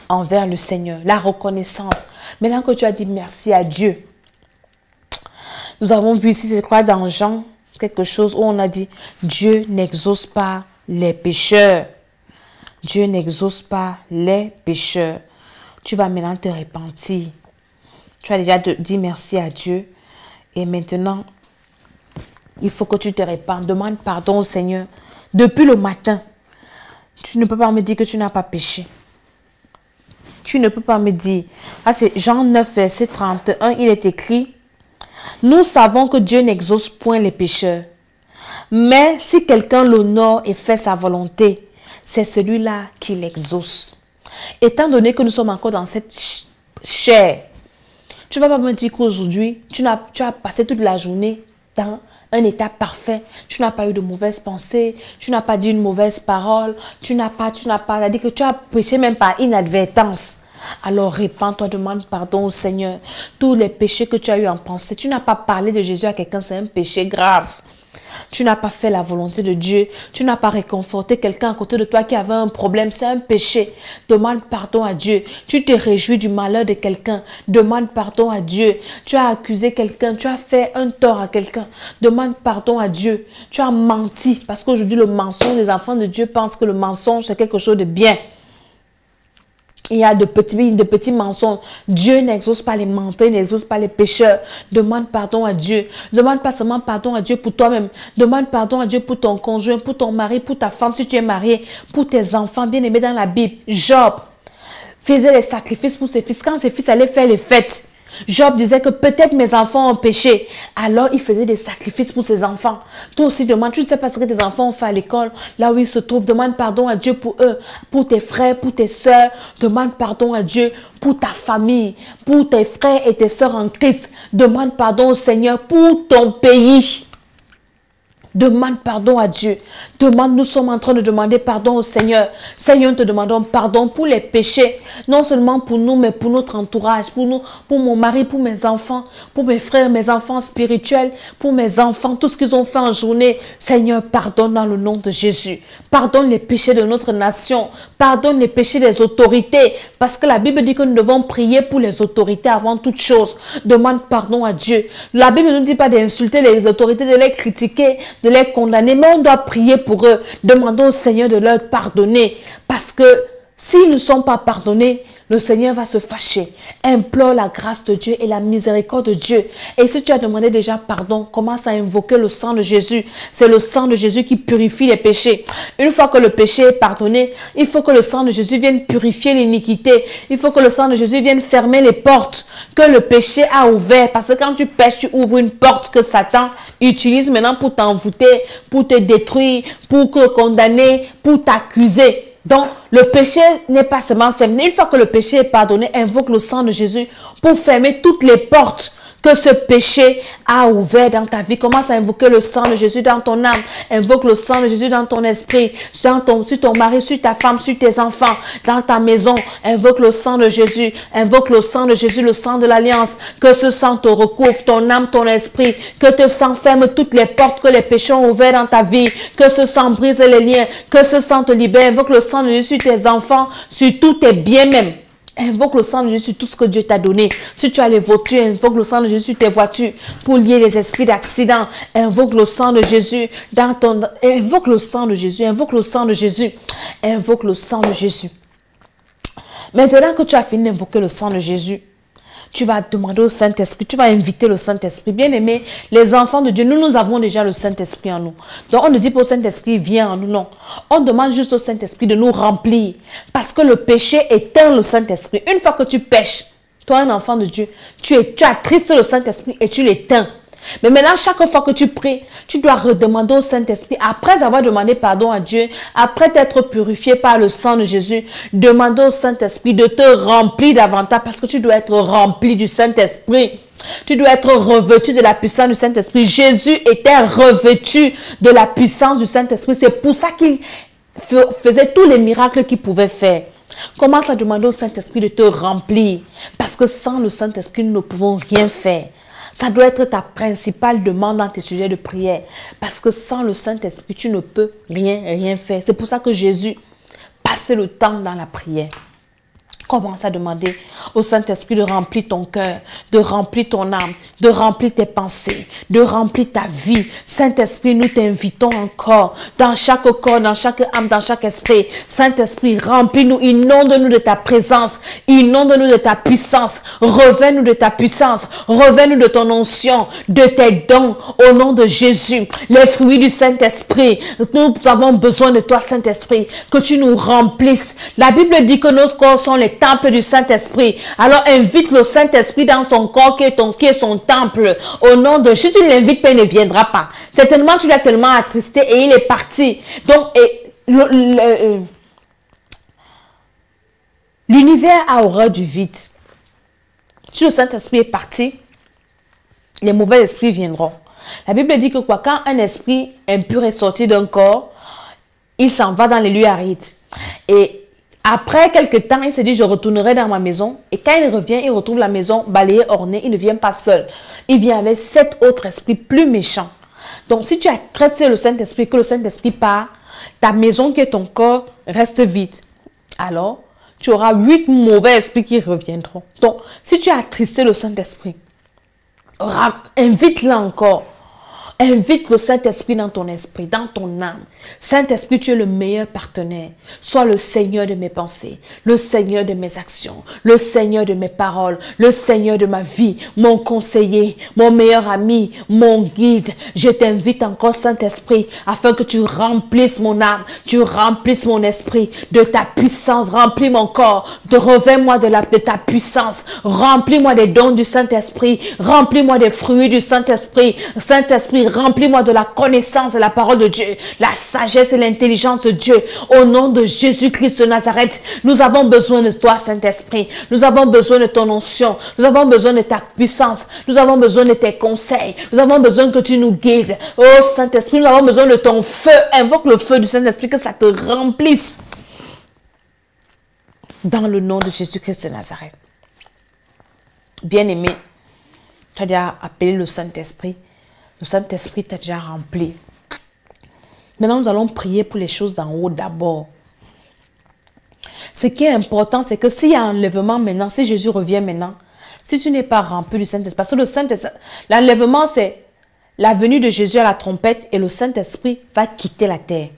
envers le Seigneur. La reconnaissance. Maintenant que tu as dit merci à Dieu, nous avons vu ici, je crois, dans Jean, quelque chose où on a dit Dieu n'exauce pas les pécheurs. Dieu n'exauce pas les pécheurs. Tu vas maintenant te repentir. Tu as déjà dit merci à Dieu. Et maintenant, il faut que tu te répandes. Demande pardon au Seigneur. Depuis le matin, tu ne peux pas me dire que tu n'as pas péché. Tu ne peux pas me dire. Ah, c'est Jean 9, verset 31. Il est écrit, nous savons que Dieu n'exauce point les pécheurs. Mais si quelqu'un l'honore et fait sa volonté, c'est celui-là qui l'exauce. Étant donné que nous sommes encore dans cette cher. Tu ne vas pas me dire qu'aujourd'hui, tu as passé toute la journée dans un état parfait. Tu n'as pas eu de mauvaises pensées. Tu n'as pas dit une mauvaise parole. Tu n'as pas. C'est-à-dire que tu as péché même par inadvertance. Alors répands-toi, demande pardon au Seigneur. Tous les péchés que tu as eu en pensée. Tu n'as pas parlé de Jésus à quelqu'un, c'est un péché grave. Tu n'as pas fait la volonté de Dieu. Tu n'as pas réconforté quelqu'un à côté de toi qui avait un problème. C'est un péché. Demande pardon à Dieu. Tu te réjouis du malheur de quelqu'un. Demande pardon à Dieu. Tu as accusé quelqu'un. Tu as fait un tort à quelqu'un. Demande pardon à Dieu. Tu as menti. Parce qu'aujourd'hui, le mensonge, les enfants de Dieu pensent que le mensonge, c'est quelque chose de bien. Il y a de petits mensonges. Dieu n'exauce pas les menteurs, il n'exauce pas les pécheurs. Demande pardon à Dieu. Demande pas seulement pardon à Dieu pour toi-même. Demande pardon à Dieu pour ton conjoint, pour ton mari, pour ta femme si tu es marié, pour tes enfants bien-aimés dans la Bible. Job faisait les sacrifices pour ses fils. Quand ses fils allaient faire les fêtes, Job disait que peut-être mes enfants ont péché. Alors, il faisait des sacrifices pour ses enfants. Toi aussi, demande, tu ne sais pas ce que tes enfants ont fait à l'école, là où ils se trouvent. Demande pardon à Dieu pour eux, pour tes frères, pour tes soeurs. Demande pardon à Dieu pour ta famille, pour tes frères et tes soeurs en Christ. Demande pardon au Seigneur pour ton pays. Demande pardon à Dieu. Nous sommes en train de demander pardon au Seigneur. Seigneur, nous te demandons pardon pour les péchés. Non seulement pour nous, mais pour notre entourage. Pour nous, pour mon mari, pour mes enfants, pour mes frères, mes enfants spirituels, pour mes enfants, tout ce qu'ils ont fait en journée. Seigneur, pardonne dans le nom de Jésus. Pardonne les péchés de notre nation. Pardonne les péchés des autorités. Parce que la Bible dit que nous devons prier pour les autorités avant toute chose. Demande pardon à Dieu. La Bible ne nous dit pas d'insulter les autorités, de les critiquer, de les condamner, mais on doit prier pour eux. Demandons au Seigneur de leur pardonner. Parce que s'ils ne sont pas pardonnés, le Seigneur va se fâcher. Implore la grâce de Dieu et la miséricorde de Dieu. Et si tu as demandé déjà pardon, commence à invoquer le sang de Jésus. C'est le sang de Jésus qui purifie les péchés. Une fois que le péché est pardonné, il faut que le sang de Jésus vienne purifier l'iniquité. Il faut que le sang de Jésus vienne fermer les portes que le péché a ouvertes. Parce que quand tu pèches, tu ouvres une porte que Satan utilise maintenant pour t'envoûter, pour te détruire, pour te condamner, pour t'accuser. Donc, le péché n'est pas seulement simple. Une fois que le péché est pardonné, invoque le sang de Jésus pour fermer toutes les portes que ce péché a ouvert dans ta vie. Commence à invoquer le sang de Jésus dans ton âme. Invoque le sang de Jésus dans ton esprit, sur ton mari, sur ta femme, sur tes enfants, dans ta maison. Invoque le sang de Jésus. Invoque le sang de Jésus, le sang de l'alliance. Que ce sang te recouvre, ton âme, ton esprit. Que ce sang ferme toutes les portes que les péchés ont ouvertes dans ta vie. Que ce sang brise les liens. Que ce sang te libère. Invoque le sang de Jésus sur tes enfants, sur tous tes biens même. Invoque le sang de Jésus sur tout ce que Dieu t'a donné. Si tu as les voitures, invoque le sang de Jésus sur tes voitures pour lier les esprits d'accident. Invoque le sang de Jésus dans ton... Invoque le sang de Jésus, invoque le sang de Jésus. Invoque le sang de Jésus. Maintenant que tu as fini d'invoquer le sang de Jésus, tu vas demander au Saint-Esprit, tu vas inviter le Saint-Esprit. Bien aimé, les enfants de Dieu, nous avons déjà le Saint-Esprit en nous. Donc on ne dit pas au Saint-Esprit, viens en nous, non. On demande juste au Saint-Esprit de nous remplir. Parce que le péché éteint le Saint-Esprit. Une fois que tu pèches, toi un enfant de Dieu, tu attristes le Saint-Esprit et tu l'éteins. Mais maintenant, chaque fois que tu pries, tu dois redemander au Saint-Esprit, après avoir demandé pardon à Dieu, après t'être purifié par le sang de Jésus, demander au Saint-Esprit de te remplir davantage parce que tu dois être rempli du Saint-Esprit. Tu dois être revêtu de la puissance du Saint-Esprit. Jésus était revêtu de la puissance du Saint-Esprit. C'est pour ça qu'il faisait tous les miracles qu'il pouvait faire. Commence à demander au Saint-Esprit de te remplir parce que sans le Saint-Esprit, nous ne pouvons rien faire. Ça doit être ta principale demande dans tes sujets de prière. Parce que sans le Saint-Esprit, tu ne peux rien faire. C'est pour ça que Jésus passait le temps dans la prière. Commence à demander au Saint-Esprit de remplir ton cœur, de remplir ton âme, de remplir tes pensées, de remplir ta vie. Saint-Esprit, nous t'invitons encore dans chaque corps, dans chaque âme, dans chaque esprit. Saint-Esprit, remplis-nous, inonde-nous de ta présence, inonde-nous de ta puissance, revêt-nous de ta puissance, revêt-nous de ton onction, de tes dons, au nom de Jésus. Les fruits du Saint-Esprit, nous avons besoin de toi, Saint-Esprit, que tu nous remplisses. La Bible dit que nos corps sont les temple du Saint-Esprit. Alors invite le Saint-Esprit dans ton corps qui est son temple. Au nom de Jésus, tu ne l'invites pas, il ne viendra pas. Certainement, tu l'as tellement attristé et il est parti. Donc, l'univers a horreur du vide. Si le Saint-Esprit est parti, les mauvais esprits viendront. La Bible dit que quoi, quand un esprit impur est sorti d'un corps, il s'en va dans les lieux arides. Et après quelques temps, il se dit, je retournerai dans ma maison. Et quand il revient, il retrouve la maison balayée, ornée. Il ne vient pas seul. Il vient avec 7 autres esprits plus méchants. Donc, si tu as trusté le Saint-Esprit, que le Saint-Esprit part, ta maison qui est ton corps reste vide. Alors, tu auras 8 mauvais esprits qui reviendront. Donc, si tu as attristé le Saint-Esprit, invite-le encore. Invite le Saint-Esprit dans ton esprit, dans ton âme. Saint-Esprit, tu es le meilleur partenaire. Sois le Seigneur de mes pensées, le Seigneur de mes actions, le Seigneur de mes paroles, le Seigneur de ma vie, mon conseiller, mon meilleur ami, mon guide. Je t'invite encore, Saint-Esprit, afin que tu remplisses mon âme, tu remplisses mon esprit de ta puissance. Remplis mon corps, revêts-moi de ta puissance. Remplis-moi des dons du Saint-Esprit. Remplis-moi des fruits du Saint-Esprit. Saint-Esprit, remplis-moi de la connaissance de la parole de Dieu, la sagesse et l'intelligence de Dieu. Au nom de Jésus-Christ de Nazareth, nous avons besoin de toi, Saint-Esprit. Nous avons besoin de ton onction. Nous avons besoin de ta puissance. Nous avons besoin de tes conseils. Nous avons besoin que tu nous guides. Oh Saint-Esprit, nous avons besoin de ton feu. Invoque le feu du Saint-Esprit, que ça te remplisse. Dans le nom de Jésus-Christ de Nazareth. Bien-aimé, tu as déjà appelé le Saint-Esprit. Le Saint-Esprit t'a déjà rempli. Maintenant, nous allons prier pour les choses d'en haut d'abord. Ce qui est important, c'est que s'il y a un enlèvement maintenant, si Jésus revient maintenant, si tu n'es pas rempli du Saint-Esprit, parce que le Saint-Esprit, l'enlèvement, c'est la venue de Jésus à la trompette et le Saint-Esprit va quitter la terre.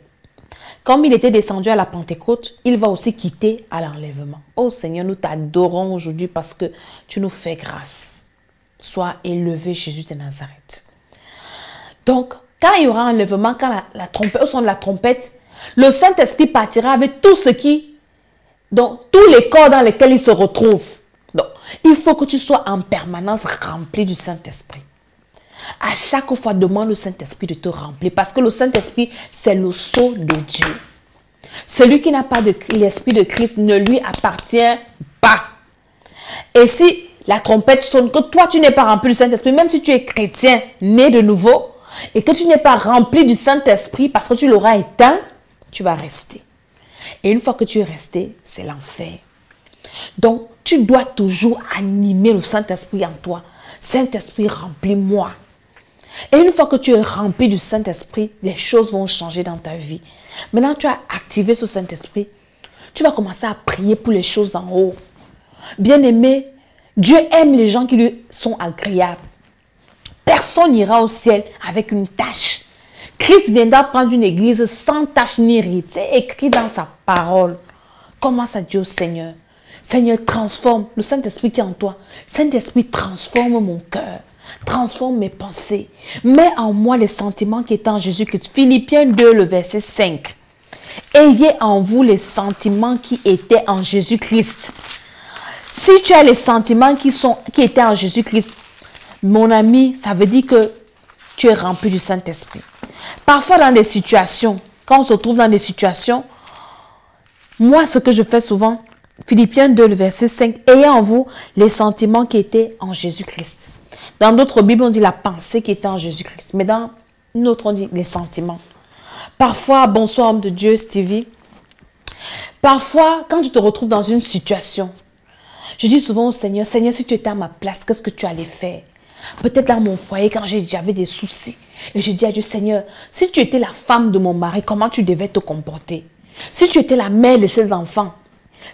Comme il était descendu à la Pentecôte, il va aussi quitter à l'enlèvement. Oh Seigneur, nous t'adorons aujourd'hui parce que tu nous fais grâce. Sois élevé, Jésus de Nazareth. Donc, quand il y aura un enlèvement, quand la trompette, au son de la trompette, le Saint-Esprit partira avec tout ce qui, donc tous les corps dans lesquels il se retrouve. Donc, il faut que tu sois en permanence rempli du Saint-Esprit. À chaque fois, demande au Saint-Esprit de te remplir, parce que le Saint-Esprit, c'est le sceau de Dieu. Celui qui n'a pas l'Esprit de Christ ne lui appartient pas. Et si la trompette sonne, que toi, tu n'es pas rempli du Saint-Esprit, même si tu es chrétien, né de nouveau, et que tu n'es pas rempli du Saint-Esprit parce que tu l'auras éteint, tu vas rester. Et une fois que tu es resté, c'est l'enfer. Donc, tu dois toujours animer le Saint-Esprit en toi. Saint-Esprit, remplis-moi. Et une fois que tu es rempli du Saint-Esprit, les choses vont changer dans ta vie. Maintenant, tu as activé ce Saint-Esprit. Tu vas commencer à prier pour les choses d'en haut. Bien-aimé, Dieu aime les gens qui lui sont agréables. Personne n'ira au ciel avec une tâche. Christ viendra prendre une église sans tâche ni ride. C'est écrit dans sa parole. Commence à dire au Seigneur. Seigneur, transforme le Saint-Esprit qui est en toi. Saint-Esprit, transforme mon cœur. Transforme mes pensées. Mets en moi les sentiments qui étaient en Jésus-Christ. Philippiens 2, le verset 5. Ayez en vous les sentiments qui étaient en Jésus-Christ. Si tu as les sentiments qui étaient en Jésus-Christ, mon ami, ça veut dire que tu es rempli du Saint-Esprit. Parfois dans des situations, quand on se trouve dans des situations, moi ce que je fais souvent, Philippiens 2, le verset 5, ayez en vous les sentiments qui étaient en Jésus-Christ. Dans d'autres Bibles, on dit la pensée qui était en Jésus-Christ. Mais dans une autre, on dit les sentiments. Parfois, bonsoir homme de Dieu, Stevie. Parfois, quand tu te retrouves dans une situation, je dis souvent au Seigneur, Seigneur, si tu étais à ma place, qu'est-ce que tu allais faire? Peut-être dans mon foyer, quand j'avais des soucis. Et je dis à Dieu, Seigneur, si tu étais la femme de mon mari, comment tu devais te comporter? Si tu étais la mère de ses enfants,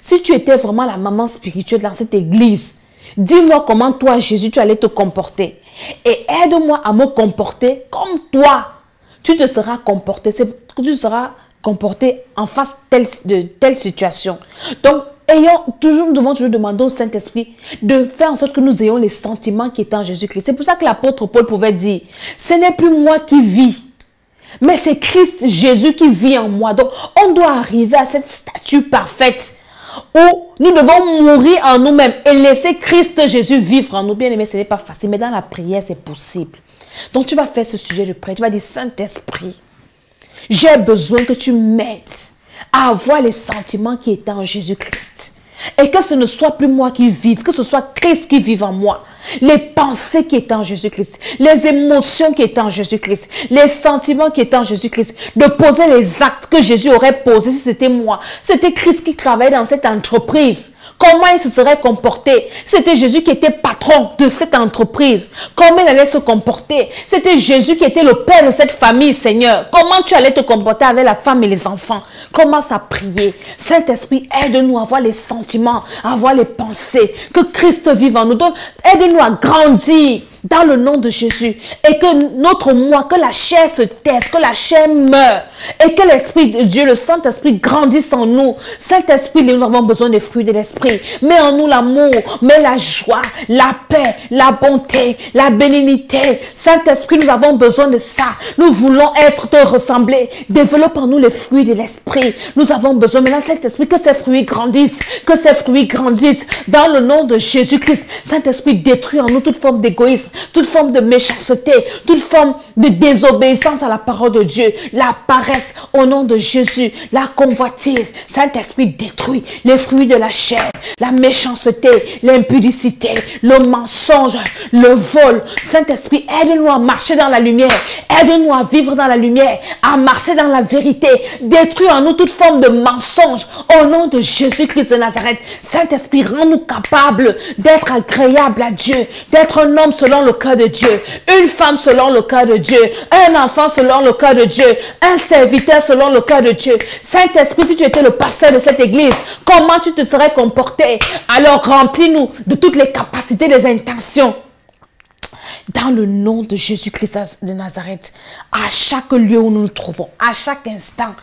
si tu étais vraiment la maman spirituelle dans cette église, dis-moi comment toi, Jésus, tu allais te comporter. Et aide-moi à me comporter comme toi. Tu te seras comporté, c'est que tu seras comporté en face de telle situation. Donc, nous devons toujours demander au Saint-Esprit de faire en sorte que nous ayons les sentiments qui étaient en Jésus-Christ. C'est pour ça que l'apôtre Paul pouvait dire, ce n'est plus moi qui vis, mais c'est Christ Jésus qui vit en moi. Donc, on doit arriver à cette statue parfaite où nous devons mourir en nous-mêmes et laisser Christ Jésus vivre en nous. Bien aimé, ce n'est pas facile, mais dans la prière, c'est possible. Donc, tu vas faire ce sujet de prière. Tu vas dire, Saint-Esprit, j'ai besoin que tu m'aides à avoir les sentiments qui étaient en Jésus-Christ. Et que ce ne soit plus moi qui vive, que ce soit Christ qui vive en moi. Les pensées qui étaient en Jésus-Christ, les émotions qui étaient en Jésus-Christ, les sentiments qui étaient en Jésus-Christ, de poser les actes que Jésus aurait posés si c'était moi. C'était Christ qui travaillait dans cette entreprise. Comment il se serait comporté? C'était Jésus qui était patron de cette entreprise. Comment il allait se comporter? C'était Jésus qui était le père de cette famille, Seigneur. Comment tu allais te comporter avec la femme et les enfants? Commence à prier. Saint-Esprit, aide-nous à avoir les sentiments, à avoir les pensées. Que Christ vive en nous. Aide-nous à grandir dans le nom de Jésus. Et que notre moi, que la chair se taise, que la chair meure. Et que l'Esprit de Dieu, le Saint-Esprit grandisse en nous. Saint-Esprit, nous avons besoin des fruits de l'Esprit. Mets en nous l'amour, mets la joie, la paix, la bonté, la bénignité. Saint-Esprit, nous avons besoin de ça. Nous voulons te ressembler. Développe en nous les fruits de l'Esprit. Nous avons besoin maintenant, Saint-Esprit, que ces fruits grandissent. Que ces fruits grandissent. Dans le nom de Jésus-Christ, Saint-Esprit, détruit en nous toute forme d'égoïsme, toute forme de méchanceté, toute forme de désobéissance à la parole de Dieu, la paresse au nom de Jésus, la convoitise. Saint-Esprit, détruit les fruits de la chair, la méchanceté, l'impudicité, le mensonge, le vol. Saint-Esprit, aide-nous à marcher dans la lumière, aide-nous à vivre dans la lumière, à marcher dans la vérité. Détruis en nous toute forme de mensonge au nom de Jésus-Christ de Nazareth. Saint-Esprit, rends-nous capables d'être agréables à Dieu, d'être un homme selon le cœur de Dieu, une femme selon le cœur de Dieu, un enfant selon le cœur de Dieu, un serviteur selon le cœur de Dieu. Saint-Esprit, si tu étais le pasteur de cette église, comment tu te serais comporté? Alors remplis-nous de toutes les capacités, des intentions. Dans le nom de Jésus-Christ de Nazareth, à chaque lieu où nous nous trouvons, à chaque instant,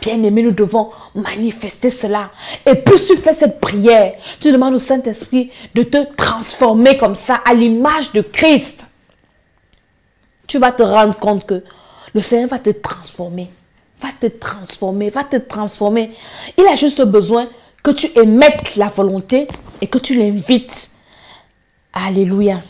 bien-aimés, nous devons manifester cela. Et plus tu fais cette prière, tu demandes au Saint-Esprit de te transformer comme ça, à l'image de Christ. Tu vas te rendre compte que le Seigneur va te transformer. Va te transformer, va te transformer. Il a juste besoin que tu émettes la volonté et que tu l'invites. Alléluia.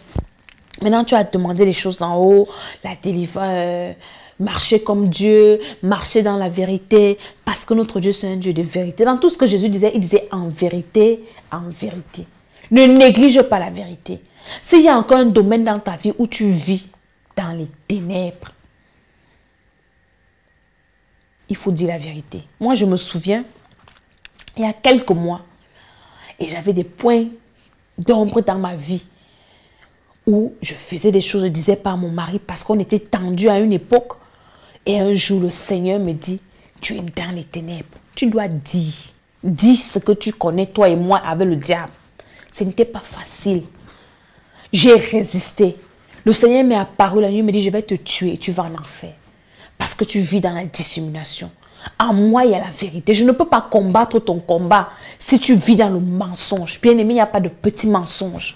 Maintenant, tu as demandé les choses d'en haut, la délivrance, marcher comme Dieu, marcher dans la vérité, parce que notre Dieu, c'est un Dieu de vérité. Dans tout ce que Jésus disait, il disait en vérité, en vérité. Ne néglige pas la vérité. S'il y a encore un domaine dans ta vie où tu vis dans les ténèbres, il faut dire la vérité. Moi, je me souviens, il y a quelques mois, et j'avais des points d'ombre dans ma vie, où je faisais des choses, je disais pas à mon mari, parce qu'on était tendu à une époque. Et un jour, le Seigneur me dit, tu es dans les ténèbres. Tu dois dire. Dis ce que tu connais, toi et moi, avec le diable. Ce n'était pas facile. J'ai résisté. Le Seigneur m'est apparu la nuit, il me dit, je vais te tuer, tu vas en enfer. Parce que tu vis dans la dissimulation. En moi, il y a la vérité. Je ne peux pas combattre ton combat si tu vis dans le mensonge. Bien aimé, il n'y a pas de petits mensonges.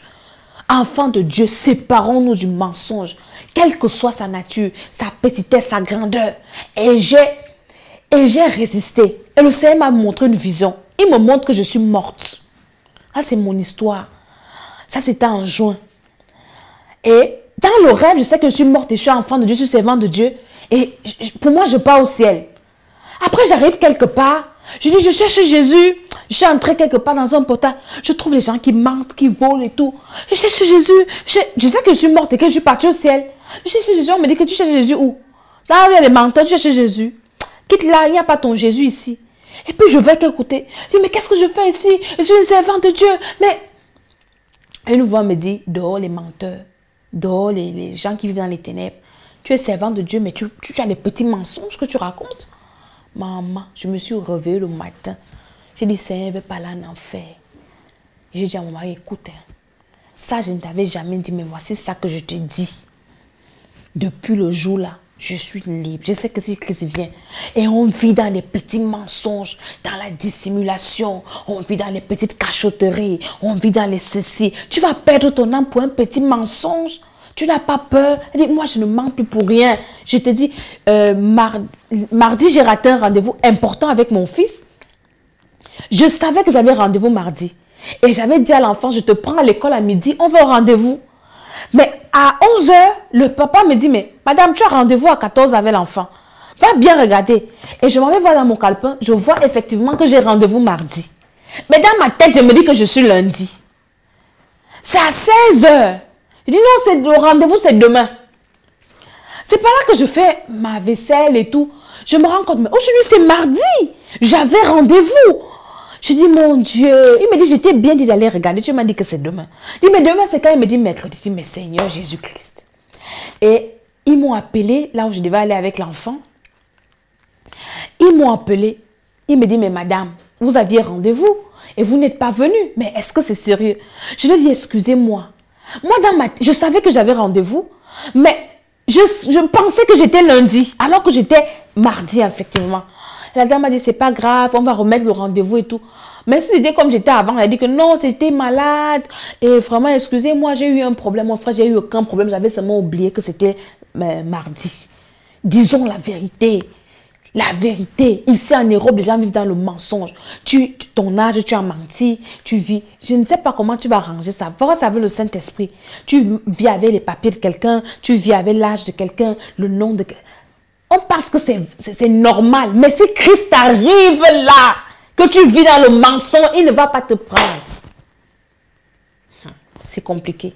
Enfants de Dieu, séparons-nous du mensonge, quelle que soit sa nature, sa petitesse, sa grandeur. Et j'ai résisté. Et le Seigneur m'a montré une vision. Il me montre que je suis morte. Ça, c'est mon histoire. Ça, c'était en juin. Et dans le rêve, je sais que je suis morte et je suis enfant de Dieu, je suis servante de Dieu. Et pour moi, je pars au ciel. Après, j'arrive quelque part. Je dis, je cherche Jésus. Je suis entrée quelque part dans un portail. Je trouve les gens qui mentent, qui volent et tout. Je cherche Jésus. Je sais que je suis morte et que je suis partie au ciel. Je cherche Jésus. On me dit que tu cherches Jésus où? Là où il y a les menteurs, tu cherches Jésus. Quitte là, il n'y a pas ton Jésus ici. Et puis je vais quelque côté. Je dis, mais qu'est-ce que je fais ici? Je suis une servante de Dieu. Mais une voix me dit, dehors les menteurs. Dehors les gens qui vivent dans les ténèbres. Tu es servante de Dieu, mais tu as les petits mensonges que tu racontes. Maman, je me suis réveillée le matin. J'ai dit, Seigneur, je ne vais pas aller en enfer. J'ai dit à mon mari, écoute, ça, je ne t'avais jamais dit, mais voici ça que je te dis. Depuis le jour-là, je suis libre. Je sais que si Christ vient, et on vit dans les petits mensonges, dans la dissimulation, on vit dans les petites cachotteries, on vit dans les ceci. Tu vas perdre ton âme pour un petit mensonge. Tu n'as pas peur. Elle dit, moi, je ne mens plus pour rien. Je te dis, mardi, j'ai raté un rendez-vous important avec mon fils. Je savais que j'avais rendez-vous mardi. Et j'avais dit à l'enfant, je te prends à l'école à midi, on va au rendez-vous. Mais à 11 h, le papa me dit, mais madame, tu as rendez-vous à 14 h avec l'enfant. Va bien regarder. Et je m'en vais voir dans mon calepin, je vois effectivement que j'ai rendez-vous mardi. Mais dans ma tête, je me dis que je suis lundi. C'est à 16h. Je dis non, le rendez-vous, c'est demain. C'est pas là que je fais ma vaisselle et tout. Je me rends compte, mais aujourd'hui, c'est mardi. J'avais rendez-vous. Je dis, mon Dieu. Il me dit, j'étais bien dit d'aller regarder. Tu m'as dit que c'est demain. Je dis, mais demain, c'est quand il me dit mercredi. Je dis, mais Seigneur Jésus-Christ. Et ils m'ont appelé là où je devais aller avec l'enfant. Ils m'ont appelé. Il me dit, mais madame, vous aviez rendez-vous et vous n'êtes pas venue. Mais est-ce que c'est sérieux? Je lui ai dit, excusez-moi. Moi, je savais que j'avais rendez-vous, mais je pensais que j'étais lundi, alors que j'étais mardi, effectivement. La dame m'a dit, c'est pas grave, on va remettre le rendez-vous et tout. Mais si c'était comme j'étais avant, elle a dit que non, c'était malade. Et vraiment, excusez-moi, j'ai eu un problème. Mon frère, j'ai eu aucun problème. J'avais seulement oublié que c'était mardi. Disons la vérité. La vérité. Ici en Europe, les gens vivent dans le mensonge. Ton âge, tu as menti. Tu vis. Je ne sais pas comment tu vas arranger ça. Voir ça avec le Saint-Esprit. Tu vis avec les papiers de quelqu'un. Tu vis avec l'âge de quelqu'un. Le nom de quelqu'un. On pense que c'est normal. Mais si Christ arrive là, que tu vis dans le mensonge, il ne va pas te prendre. C'est compliqué.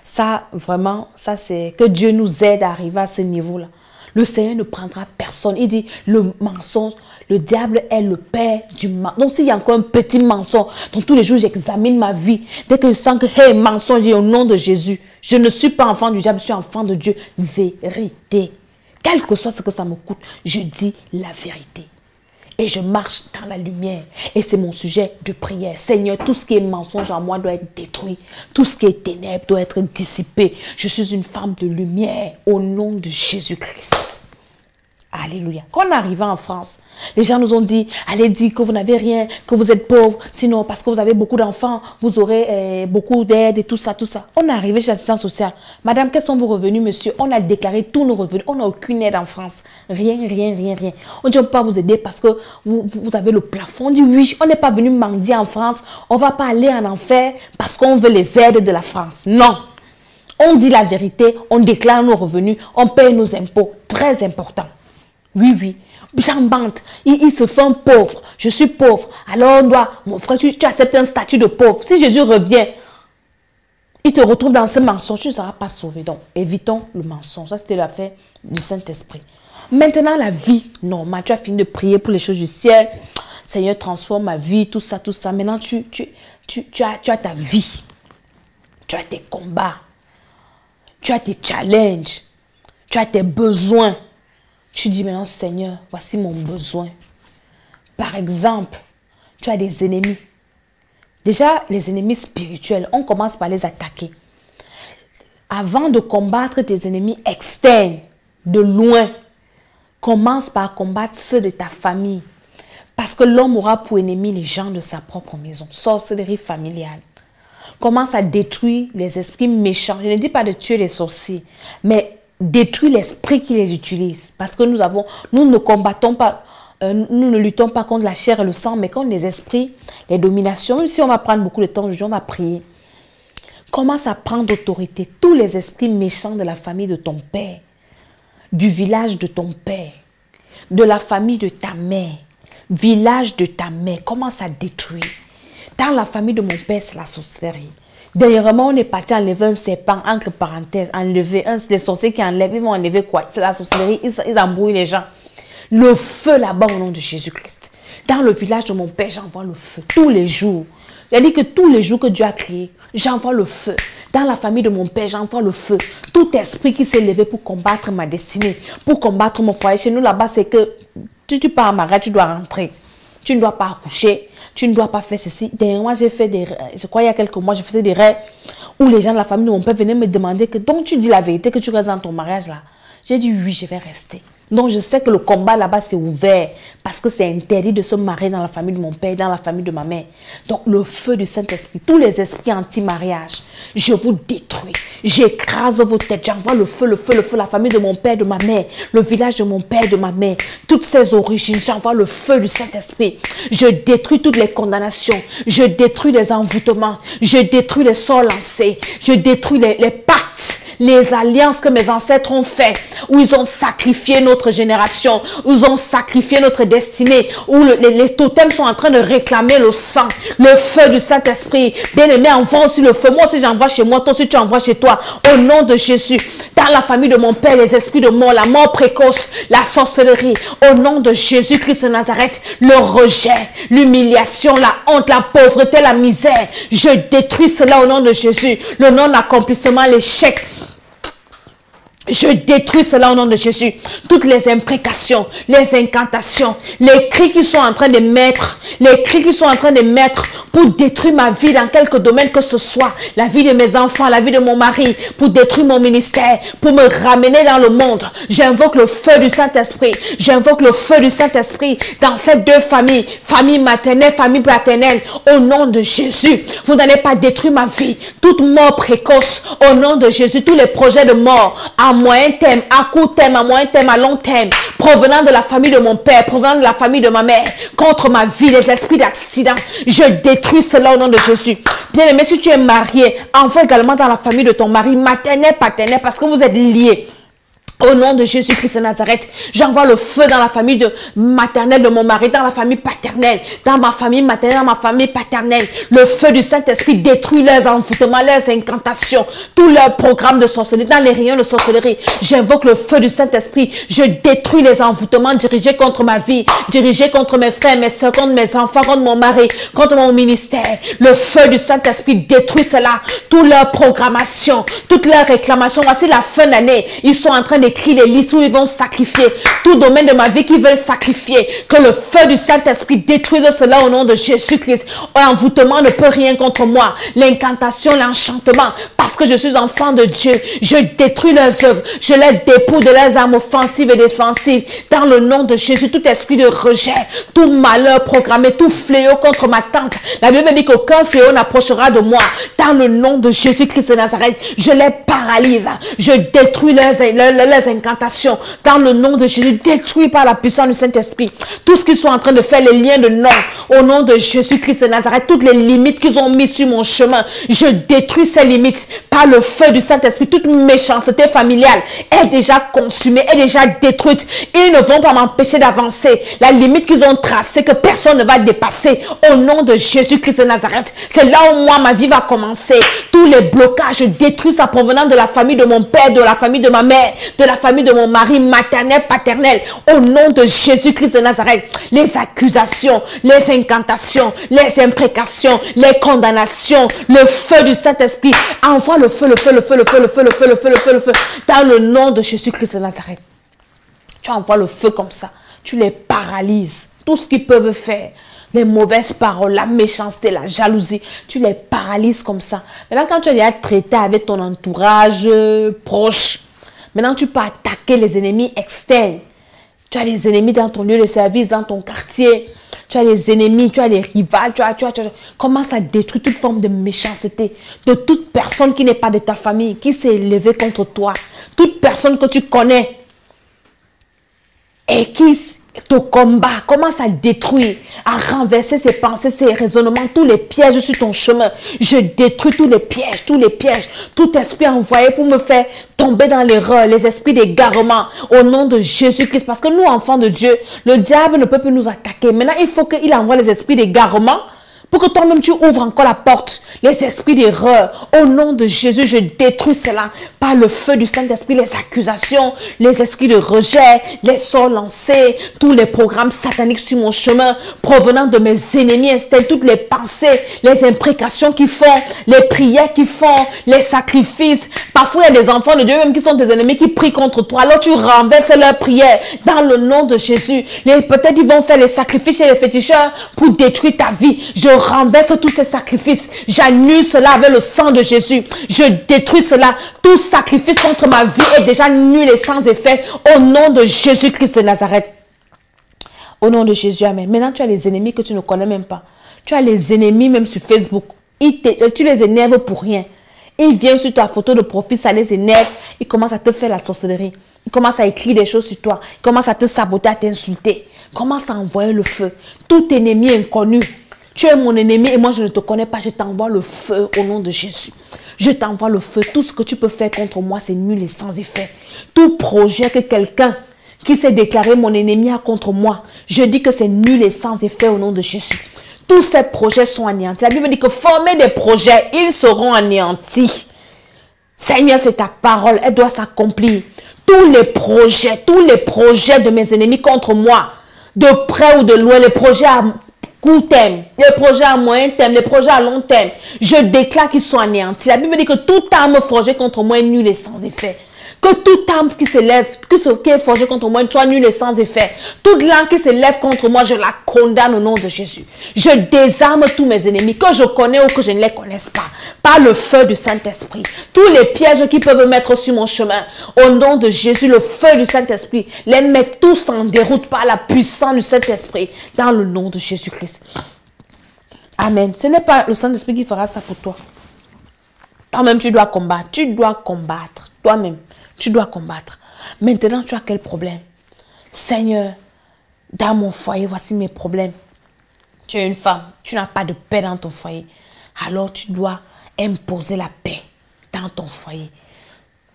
Ça, vraiment, ça c'est que Dieu nous aide à arriver à ce niveau-là. Le Seigneur ne prendra personne. Il dit, le mensonge, le diable est le père du mensonge. Donc, s'il y a encore un petit mensonge, donc tous les jours, j'examine ma vie. Dès que je sens que, hey, mensonge, je dis au nom de Jésus, je ne suis pas enfant du diable, je suis enfant de Dieu. Vérité. Quel que soit ce que ça me coûte, je dis la vérité. Et je marche dans la lumière. Et c'est mon sujet de prière. Seigneur, tout ce qui est mensonge en moi doit être détruit. Tout ce qui est ténèbres doit être dissipé. Je suis une femme de lumière au nom de Jésus-Christ. Alléluia. Quand on est arrivé en France, les gens nous ont dit, allez dire que vous n'avez rien, que vous êtes pauvre, sinon parce que vous avez beaucoup d'enfants, vous aurez beaucoup d'aide et tout ça, tout ça. On est arrivé chez l'assistance sociale. Madame, quels sont vos revenus, monsieur? On a déclaré tous nos revenus. On n'a aucune aide en France. Rien, rien, rien, rien. On dit, on ne peut pas vous aider parce que vous avez le plafond. On dit, oui, on n'est pas venu mendier en France. On ne va pas aller en enfer parce qu'on veut les aides de la France. Non. On dit la vérité, on déclare nos revenus, on paye nos impôts. Très important. Oui, oui. J'embande. Il se fait un pauvre. Je suis pauvre. Alors on doit, mon frère, tu acceptes un statut de pauvre. Si Jésus revient, il te retrouve dans ce mensonge, tu ne seras pas sauvé. Donc, évitons le mensonge. Ça, c'était l'affaire du Saint-Esprit. Maintenant, la vie normale. Tu as fini de prier pour les choses du ciel. Seigneur, transforme ma vie, tout ça, tout ça. Maintenant, tu as ta vie. Tu as tes combats. Tu as tes challenges. Tu as tes besoins. Tu dis maintenant, Seigneur, voici mon besoin. Par exemple, tu as des ennemis. Déjà, les ennemis spirituels, on commence par les attaquer. Avant de combattre tes ennemis externes, de loin, commence par combattre ceux de ta famille. Parce que l'homme aura pour ennemi les gens de sa propre maison. Sorcellerie familiale. Commence à détruire les esprits méchants. Je ne dis pas de tuer les sorciers, mais détruire l'esprit qui les utilise. Parce que nous ne combattons pas, nous ne luttons pas contre la chair et le sang, mais contre les esprits, les dominations. Même si on va prendre beaucoup de temps aujourd'hui, on va prier. Commence à prendre autorité. Tous les esprits méchants de la famille de ton père, du village de ton père, de la famille de ta mère, village de ta mère, commence à détruire. Dans la famille de mon père, c'est la sorcellerie. Dernièrement, on est parti enlever un serpent, entre parenthèses, enlever les sorciers qui enlèvent, ils vont enlever quoi? C'est la sorcellerie, ils embrouillent les gens. Le feu là-bas au nom de Jésus-Christ. Dans le village de mon père, j'envoie le feu tous les jours. J'ai dit que tous les jours que Dieu a créé, j'envoie le feu. Dans la famille de mon père, j'envoie le feu. Tout esprit qui s'est levé pour combattre ma destinée, pour combattre mon foyer. Chez nous là-bas, c'est que si tu pars en mariage, tu dois rentrer. Tu ne dois pas accoucher. Tu ne dois pas faire ceci. Dernièrement, j'ai fait des rêves. Je crois il y a quelques mois, je faisais des rêves où les gens de la famille de mon père venaient me demander que donc tu dis la vérité, que tu restes dans ton mariage là. J'ai dit oui, je vais rester. Donc je sais que le combat là-bas c'est ouvert parce que c'est interdit de se marier dans la famille de mon père, dans la famille de ma mère. Donc le feu du Saint-Esprit, tous les esprits anti-mariage, je vous détruis. J'écrase vos têtes, j'envoie le feu, la famille de mon père, de ma mère, le village de mon père, de ma mère, toutes ces origines, j'envoie le feu du Saint-Esprit. Je détruis toutes les condamnations, je détruis les envoûtements, je détruis les sorts lancés, je détruis les pactes, les alliances que mes ancêtres ont fait, où ils ont sacrifié notre notre génération, nous ont sacrifié notre destinée, où les totems sont en train de réclamer le sang, le feu du Saint-Esprit. Bien-aimé, envoie aussi le feu. Moi aussi, j'envoie chez moi, toi aussi, tu envoies chez toi. Au nom de Jésus, dans la famille de mon père, les esprits de mort, la mort précoce, la sorcellerie, au nom de Jésus-Christ de Nazareth, le rejet, l'humiliation, la honte, la pauvreté, la misère, je détruis cela au nom de Jésus. Le non-accomplissement, l'échec, je détruis cela au nom de Jésus. Toutes les imprécations, les incantations, les cris qui sont en train de mettre, pour détruire ma vie dans quelque domaine que ce soit, la vie de mes enfants, la vie de mon mari, pour détruire mon ministère, pour me ramener dans le monde. J'invoque le feu du Saint-Esprit. J'invoque le feu du Saint-Esprit dans ces deux familles, famille maternelle, famille paternelle, au nom de Jésus. Vous n'allez pas détruire ma vie. Toute mort précoce, au nom de Jésus, tous les projets de mort, à moyen terme, à court terme, à moyen terme, à long terme, provenant de la famille de mon père, provenant de la famille de ma mère, contre ma vie, les esprits d'accident, je détruis cela au nom de Jésus. Bien aimé, si tu es marié, envoie également dans la famille de ton mari, maternel, paternel, parce que vous êtes liés. Au nom de Jésus-Christ de Nazareth, j'envoie le feu dans la famille maternelle de mon mari, dans la famille paternelle, dans ma famille maternelle, dans ma famille paternelle. Le feu du Saint-Esprit détruit leurs envoûtements, leurs incantations, tous leurs programmes de sorcellerie, dans les rayons de sorcellerie. J'invoque le feu du Saint-Esprit. Je détruis les envoûtements dirigés contre ma vie, dirigés contre mes frères, mes soeurs, contre mes enfants, contre mon mari, contre mon ministère. Le feu du Saint-Esprit détruit cela, toute leur programmation, toutes leurs réclamations. Voici la fin d'année. Ils sont en train d'écrire les listes où ils vont sacrifier tout domaine de ma vie qu'ils veulent sacrifier. Que le feu du Saint-Esprit détruise cela au nom de Jésus-Christ. L'envoûtement ne peut rien contre moi. L'incantation, l'enchantement, parce que je suis enfant de Dieu, je détruis leurs œuvres. Je les dépouille de leurs armes offensives et défensives. Dans le nom de Jésus, tout esprit de rejet, tout malheur programmé, tout fléau contre ma tante. La Bible dit qu'aucun fléau n'approchera de moi. Dans le nom de Jésus-Christ de Nazareth, je les paralyse. Je détruis leurs incantations. Dans le nom de Jésus, détruit par la puissance du Saint-Esprit. Tout ce qu'ils sont en train de faire, les liens de nom, au nom de Jésus-Christ de Nazareth, toutes les limites qu'ils ont mis sur mon chemin, je détruis ces limites par le feu du Saint-Esprit. Toute méchanceté familiale est déjà consumée, est déjà détruite. Ils ne vont pas m'empêcher d'avancer. La limite qu'ils ont tracée, que personne ne va dépasser, au nom de Jésus-Christ de Nazareth, c'est là où moi, ma vie va commencer. Tous les blocages, je détruis ça provenant de la famille de mon père, de la famille de ma mère, de la famille de mon mari, maternel, paternel, au nom de Jésus-Christ de Nazareth. Les accusations, les incantations, les imprécations, les condamnations, le feu du Saint-Esprit, envoie le feu, le feu, le feu, le feu, le feu, le feu, le feu, le feu, le feu, dans le nom de Jésus-Christ de Nazareth. Tu envoies le feu comme ça, tu les paralyses, tout ce qu'ils peuvent faire. Les mauvaises paroles, la méchanceté, la jalousie, tu les paralyses comme ça. Maintenant, quand tu as traité avec ton entourage proche, maintenant, tu peux attaquer les ennemis externes. Tu as les ennemis dans ton lieu de service, dans ton quartier. Tu as les ennemis, tu as les rivales. Commence à détruire toute forme de méchanceté. De toute personne qui n'est pas de ta famille, qui s'est élevée contre toi. Toute personne que tu connais et qui te combat, commence à détruire, à renverser ses pensées, ses raisonnements, tous les pièges sur ton chemin. Je détruis tous les pièges, tout esprit envoyé pour me faire tomber dans l'erreur, les esprits d'égarement, au nom de Jésus-Christ. Parce que nous, enfants de Dieu, le diable ne peut plus nous attaquer. Maintenant, il faut qu'il envoie les esprits d'égarement pour que toi-même tu ouvres encore la porte. Les esprits d'erreur, au nom de Jésus, je détruis cela par le feu du Saint-Esprit, les accusations, les esprits de rejet, les sorts lancés, tous les programmes sataniques sur mon chemin, provenant de mes ennemis externes, toutes les pensées, les imprécations qu'ils font, les prières qu'ils font, les sacrifices. Parfois, il y a des enfants de Dieu même qui sont des ennemis qui prient contre toi. Alors tu renverses leurs prières dans le nom de Jésus. Peut-être ils vont faire les sacrifices chez les féticheurs pour détruire ta vie. Je renverse tous ces sacrifices. J'annule cela avec le sang de Jésus. Je détruis cela. Tout sacrifice contre ma vie est déjà nul et sans effet au nom de Jésus-Christ de Nazareth. Au nom de Jésus, amen. Maintenant, tu as les ennemis que tu ne connais même pas. Tu as les ennemis même sur Facebook. Tu les énerves pour rien. Ils viennent sur ta photo de profil, ça les énerve. Ils commencent à te faire la sorcellerie. Ils commencent à écrire des choses sur toi. Ils commencent à te saboter, à t'insulter. Commence à envoyer le feu. Tout ennemi inconnu. Tu es mon ennemi et moi je ne te connais pas. Je t'envoie le feu au nom de Jésus. Je t'envoie le feu. Tout ce que tu peux faire contre moi, c'est nul et sans effet. Tout projet que quelqu'un qui s'est déclaré mon ennemi contre moi, je dis que c'est nul et sans effet au nom de Jésus. Tous ces projets sont anéantis. La Bible dit que former des projets, ils seront anéantis. Seigneur, c'est ta parole, elle doit s'accomplir. Tous les projets de mes ennemis contre moi, de près ou de loin, les projets à court terme, les projets à moyen terme, les projets à long terme, je déclare qu'ils sont anéantis. La Bible dit que toute arme forgée contre moi est nulle et sans effet. Que toute arme qui s'élève, qui est forgée contre moi, soit nulle et sans effet. Toute langue qui s'élève contre moi, je la condamne au nom de Jésus. Je désarme tous mes ennemis, que je connais ou que je ne les connaisse pas, par le feu du Saint-Esprit. Tous les pièges qui peuvent mettre sur mon chemin, au nom de Jésus, le feu du Saint-Esprit, les met tous en déroute par la puissance du Saint-Esprit, dans le nom de Jésus-Christ. Amen. Ce n'est pas le Saint-Esprit qui fera ça pour toi. Toi-même, tu dois combattre. Tu dois combattre. Toi-même. Tu dois combattre. Maintenant, tu as quel problème? Seigneur, dans mon foyer, voici mes problèmes. Tu es une femme, tu n'as pas de paix dans ton foyer. Alors, tu dois imposer la paix dans ton foyer.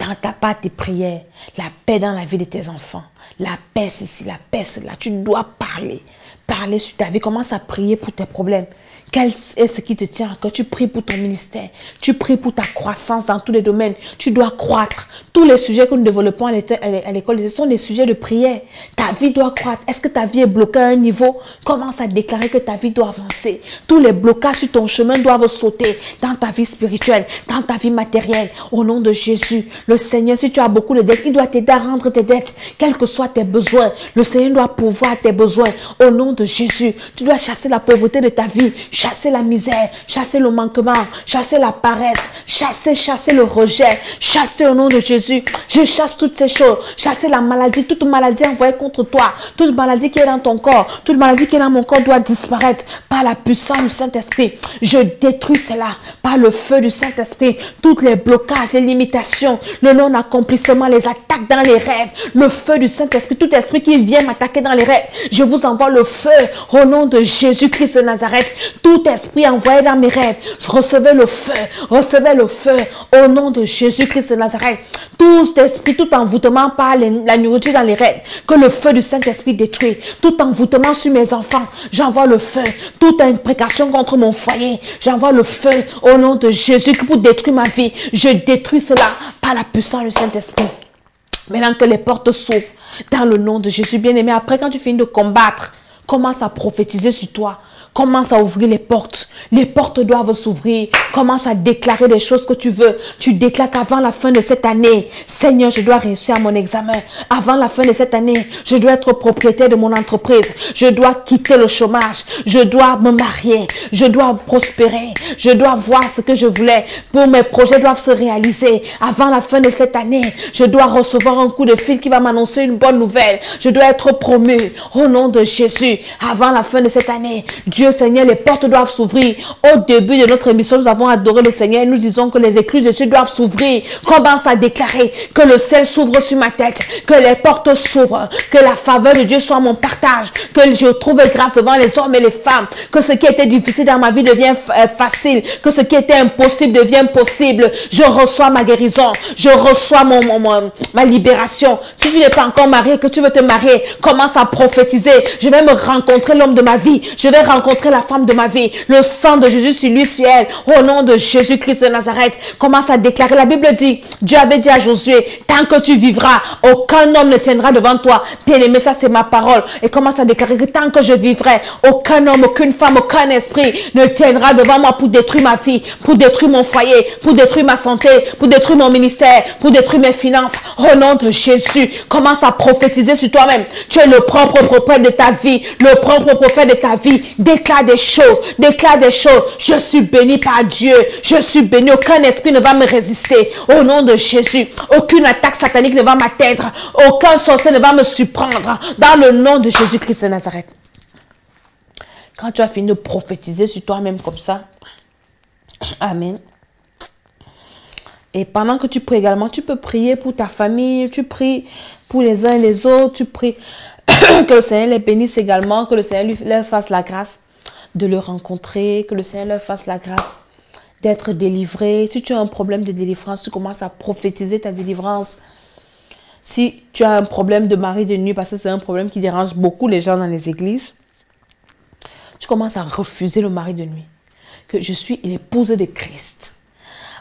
Dans tes prières, la paix dans la vie de tes enfants. La paix ceci, la paix cela. Tu dois parler. Parler sur ta vie. Commence à prier pour tes problèmes. Quel est ce qui te tient à cœur? Tu pries pour ton ministère. Tu pries pour ta croissance dans tous les domaines. Tu dois croître. Tous les sujets que nous développons à l'école, ce sont des sujets de prière. Ta vie doit croître. Est-ce que ta vie est bloquée à un niveau? Commence à déclarer que ta vie doit avancer. Tous les blocages sur ton chemin doivent sauter dans ta vie spirituelle, dans ta vie matérielle. Au nom de Jésus, le Seigneur, si tu as beaucoup de dettes, il doit t'aider à rendre tes dettes, quels que soient tes besoins. Le Seigneur doit pourvoir tes besoins. Au nom de Jésus, tu dois chasser la pauvreté de ta vie, chasser la misère, chasser le manquement, chasser la paresse, chasser le rejet, chasser au nom de Jésus. Je chasse toutes ces choses, chasser la maladie, toute maladie envoyée contre toi, toute maladie qui est dans ton corps, toute maladie qui est dans mon corps doit disparaître par la puissance du Saint-Esprit. Je détruis cela par le feu du Saint-Esprit, tous les blocages, les limitations, le non-accomplissement, les attaques dans les rêves, le feu du Saint-Esprit, tout esprit qui vient m'attaquer dans les rêves, je vous envoie le feu au nom de Jésus-Christ de Nazareth. Tout esprit envoyé dans mes rêves, recevez le feu au nom de Jésus-Christ de Nazareth. Tout esprit, tout envoûtement par la nourriture dans les rêves, que le feu du Saint-Esprit détruit. Tout envoûtement sur mes enfants, j'envoie le feu. Toute imprécation contre mon foyer, j'envoie le feu au nom de Jésus pour détruire ma vie. Je détruis cela par la puissance du Saint-Esprit. Maintenant que les portes s'ouvrent dans le nom de Jésus, bien-aimé, après quand tu finis de combattre, commence à prophétiser sur toi. Commence à ouvrir les portes. Les portes doivent s'ouvrir. Commence à déclarer des choses que tu veux. Tu déclares qu'avant la fin de cette année, Seigneur, je dois réussir à mon examen. Avant la fin de cette année, je dois être propriétaire de mon entreprise. Je dois quitter le chômage. Je dois me marier. Je dois prospérer. Je dois voir ce que je voulais. Pour mes projets doivent se réaliser. Avant la fin de cette année, je dois recevoir un coup de fil qui va m'annoncer une bonne nouvelle. Je dois être promu au nom de Jésus. Avant la fin de cette année, Dieu Seigneur, les portes doivent s'ouvrir. Au début de notre émission, nous avons adoré le Seigneur et nous disons que les écluses de Dieu doivent s'ouvrir. Commence à déclarer que le ciel s'ouvre sur ma tête, que les portes s'ouvrent, que la faveur de Dieu soit mon partage, que je trouve grâce devant les hommes et les femmes, que ce qui était difficile dans ma vie devient facile, que ce qui était impossible devient possible. Je reçois ma guérison, je reçois ma libération. Si tu n'es pas encore marié, que tu veux te marier, commence à prophétiser. Je vais me rencontrer l'homme de ma vie, je vais rencontrer la femme de ma vie, le sang de Jésus sur lui, sur elle, au nom de Jésus-Christ de Nazareth. Commence à déclarer. La Bible dit, Dieu avait dit à Josué, tant que tu vivras, aucun homme ne tiendra devant toi. Bien aimé, ça c'est ma parole. Et commence à déclarer que tant que je vivrai, aucun homme, aucune femme, aucun esprit ne tiendra devant moi pour détruire ma vie, pour détruire mon foyer, pour détruire ma santé, pour détruire mon ministère, pour détruire mes finances. Au nom de Jésus, commence à prophétiser sur toi-même. Tu es le propre prophète de ta vie, le propre prophète de ta vie. Déclare des choses, déclare des choses. Je suis béni par Dieu, je suis béni. Aucun esprit ne va me résister. Au nom de Jésus, aucune attaque satanique ne va m'atteindre. Aucun sorcier ne va me surprendre. Dans le nom de Jésus-Christ de Nazareth. Quand tu as fini de prophétiser sur toi-même comme ça, amen. Et pendant que tu pries également, tu peux prier pour ta famille, tu pries pour les uns et les autres, tu pries que le Seigneur les bénisse également, que le Seigneur leur fasse la grâce de le rencontrer, que le Seigneur leur fasse la grâce d'être délivré. Si tu as un problème de délivrance, tu commences à prophétiser ta délivrance. Si tu as un problème de mari de nuit, parce que c'est un problème qui dérange beaucoup les gens dans les églises, tu commences à refuser le mari de nuit. Que je suis l'épouse de Christ.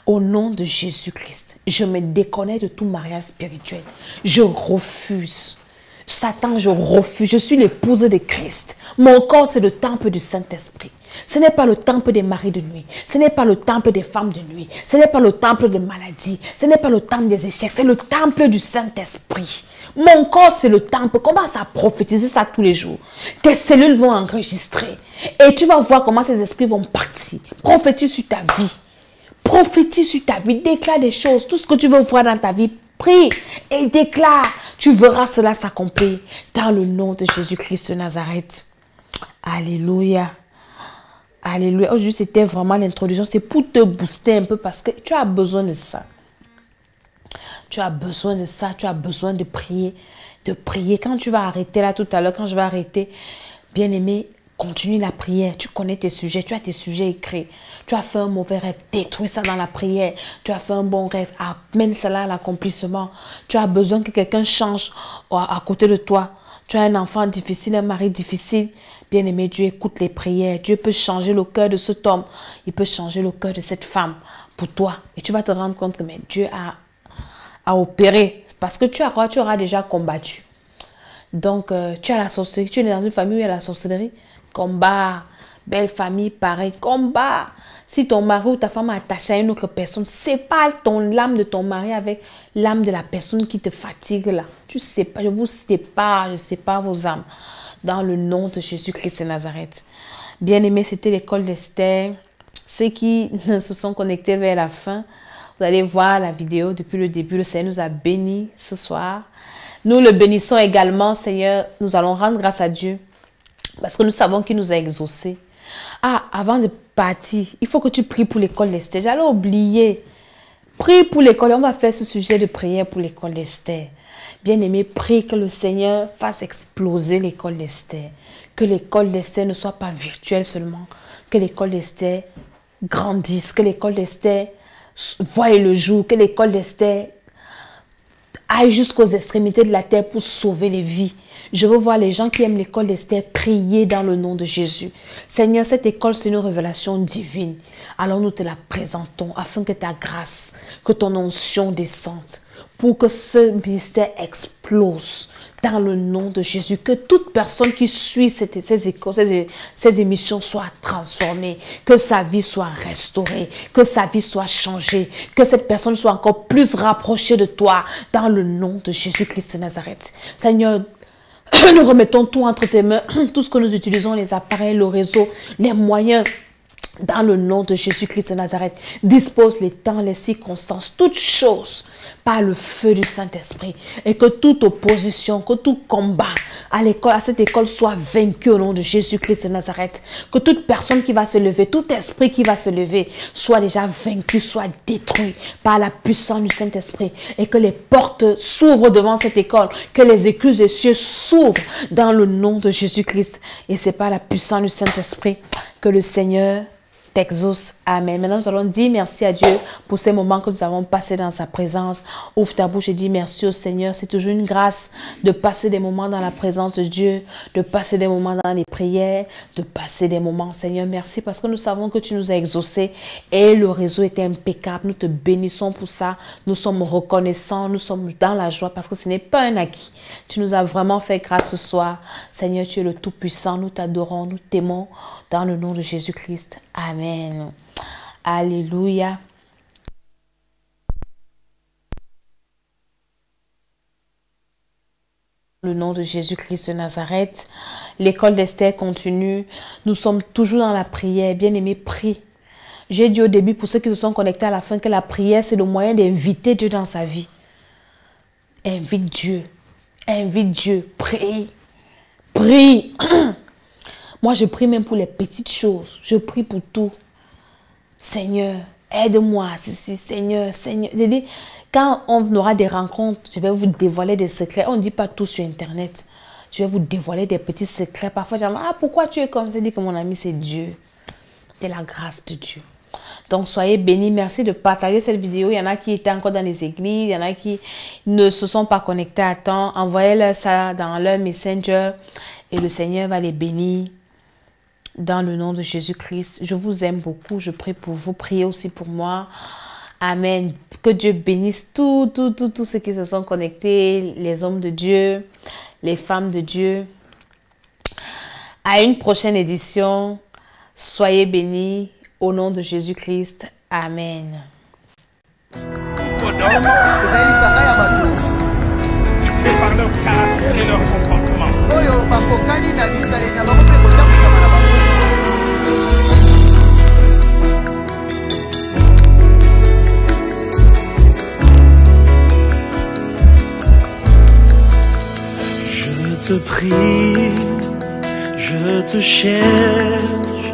Au nom de Jésus-Christ, je me déconnecte de tout mariage spirituel. Je refuse. Satan, je refuse. Je suis l'épouse de Christ. Mon corps, c'est le temple du Saint-Esprit. Ce n'est pas le temple des maris de nuit. Ce n'est pas le temple des femmes de nuit. Ce n'est pas le temple de maladie. Ce n'est pas le temple des échecs. C'est le temple du Saint-Esprit. Mon corps, c'est le temple. Commence à prophétiser ça tous les jours. Tes cellules vont enregistrer. Et tu vas voir comment ces esprits vont partir. Prophétise sur ta vie. Prophétise sur ta vie. Déclare des choses. Tout ce que tu veux voir dans ta vie, prie et déclare. Tu verras cela s'accomplir dans le nom de Jésus-Christ de Nazareth. Alléluia. Alléluia. Aujourd'hui, c'était vraiment l'introduction. C'est pour te booster un peu parce que tu as besoin de ça. Tu as besoin de ça. Tu as besoin de prier. De prier. Quand tu vas arrêter là tout à l'heure, quand je vais arrêter, bien aimé, continue la prière. Tu connais tes sujets. Tu as tes sujets écrits. Tu as fait un mauvais rêve. Détruis ça dans la prière. Tu as fait un bon rêve. Amène cela à l'accomplissement. Tu as besoin que quelqu'un change à côté de toi. Tu as un enfant difficile, un mari difficile. Bien-aimé, Dieu écoute les prières. Dieu peut changer le cœur de cet homme. Il peut changer le cœur de cette femme pour toi. Et tu vas te rendre compte que mais Dieu a opéré. Parce que tu auras déjà combattu. Donc, tu as la sorcellerie. Tu es dans une famille où il y a la sorcellerie. Combat. Belle famille, pareil. Combat. Si ton mari ou ta femme est attachée à une autre personne, sépare l'âme de ton mari avec l'âme de la personne qui te fatigue là. Tu sais pas, je vous sépare, je sépare vos âmes. Dans le nom de Jésus-Christ de Nazareth. Bien-aimés, c'était l'école d'Esther. Ceux qui se sont connectés vers la fin, vous allez voir la vidéo depuis le début. Le Seigneur nous a bénis ce soir. Nous le bénissons également, Seigneur. Nous allons rendre grâce à Dieu parce que nous savons qu'il nous a exaucés. Ah, avant de partir, il faut que tu pries pour l'école d'Esther. J'allais oublier. Prie pour l'école. On va faire ce sujet de prière pour l'école d'Esther. Bien-aimé, prie que le Seigneur fasse exploser l'école d'Esther. Que l'école d'Esther ne soit pas virtuelle seulement. Que l'école d'Esther grandisse. Que l'école d'Esther voie le jour. Que l'école d'Esther aille jusqu'aux extrémités de la terre pour sauver les vies. Je veux voir les gens qui aiment l'école d'Esther prier dans le nom de Jésus. Seigneur, cette école, c'est une révélation divine. Alors nous te la présentons afin que ta grâce, que ton onction descende pour que ce ministère explose dans le nom de Jésus. Que toute personne qui suit ces émissions soit transformée, que sa vie soit restaurée, que sa vie soit changée, que cette personne soit encore plus rapprochée de toi dans le nom de Jésus-Christ de Nazareth. Seigneur, nous remettons tout entre tes mains, tout ce que nous utilisons, les appareils, le réseau, les moyens, dans le nom de Jésus-Christ de Nazareth. Dispose les temps, les circonstances, toutes choses par le feu du Saint-Esprit. Et que toute opposition, que tout combat à l'école, à cette école soit vaincu au nom de Jésus-Christ de Nazareth. Que toute personne qui va se lever, tout esprit qui va se lever, soit déjà vaincu, soit détruit par la puissance du Saint-Esprit. Et que les portes s'ouvrent devant cette école, que les écluses des cieux s'ouvrent dans le nom de Jésus-Christ. Et c'est par la puissance du Saint-Esprit que le Seigneur t'exauce. Amen. Maintenant, nous allons dire merci à Dieu pour ces moments que nous avons passés dans sa présence. Ouvre ta bouche et dis merci au Seigneur. C'est toujours une grâce de passer des moments dans la présence de Dieu, de passer des moments dans les prières, de passer des moments. Seigneur, merci parce que nous savons que tu nous as exaucés et le réseau était impeccable. Nous te bénissons pour ça. Nous sommes reconnaissants. Nous sommes dans la joie parce que ce n'est pas un acquis. Tu nous as vraiment fait grâce ce soir. Seigneur, tu es le Tout-Puissant. Nous t'adorons, nous t'aimons dans le nom de Jésus-Christ. Amen. Alléluia. Le nom de Jésus-Christ de Nazareth. L'école d'Esther continue. Nous sommes toujours dans la prière. Bien-aimés, prie. J'ai dit au début, pour ceux qui se sont connectés à la fin, que la prière, c'est le moyen d'inviter Dieu dans sa vie. Invite Dieu. Invite Dieu. Prie. Prie. Moi, je prie même pour les petites choses. Je prie pour tout. Seigneur, aide-moi. Seigneur, Seigneur. Je dis, quand on aura des rencontres, je vais vous dévoiler des secrets. On ne dit pas tout sur Internet. Je vais vous dévoiler des petits secrets. Parfois, je dis, ah, pourquoi tu es comme ça? Je dis que mon ami, c'est Dieu. C'est la grâce de Dieu. Donc, soyez bénis. Merci de partager cette vidéo. Il y en a qui étaient encore dans les églises. Il y en a qui ne se sont pas connectés à temps. Envoyez-leur ça dans leur Messenger et le Seigneur va les bénir. Dans le nom de Jésus-Christ, je vous aime beaucoup. Je prie pour vous. Priez aussi pour moi. Amen. Que Dieu bénisse tous ceux qui se sont connectés, les hommes de Dieu, les femmes de Dieu. À une prochaine édition. Soyez bénis au nom de Jésus-Christ. Amen. Tu sais par leur caractère et leur comportement. Je te prie, je te cherche,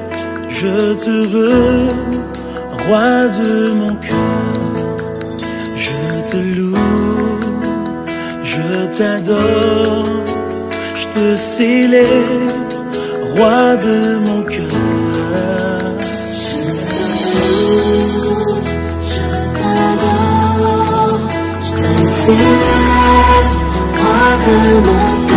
je te veux, roi de mon cœur. Je te loue, je t'adore, je te célèbre, roi de mon cœur. Je t'adore, je te célèbre, roi de mon cœur.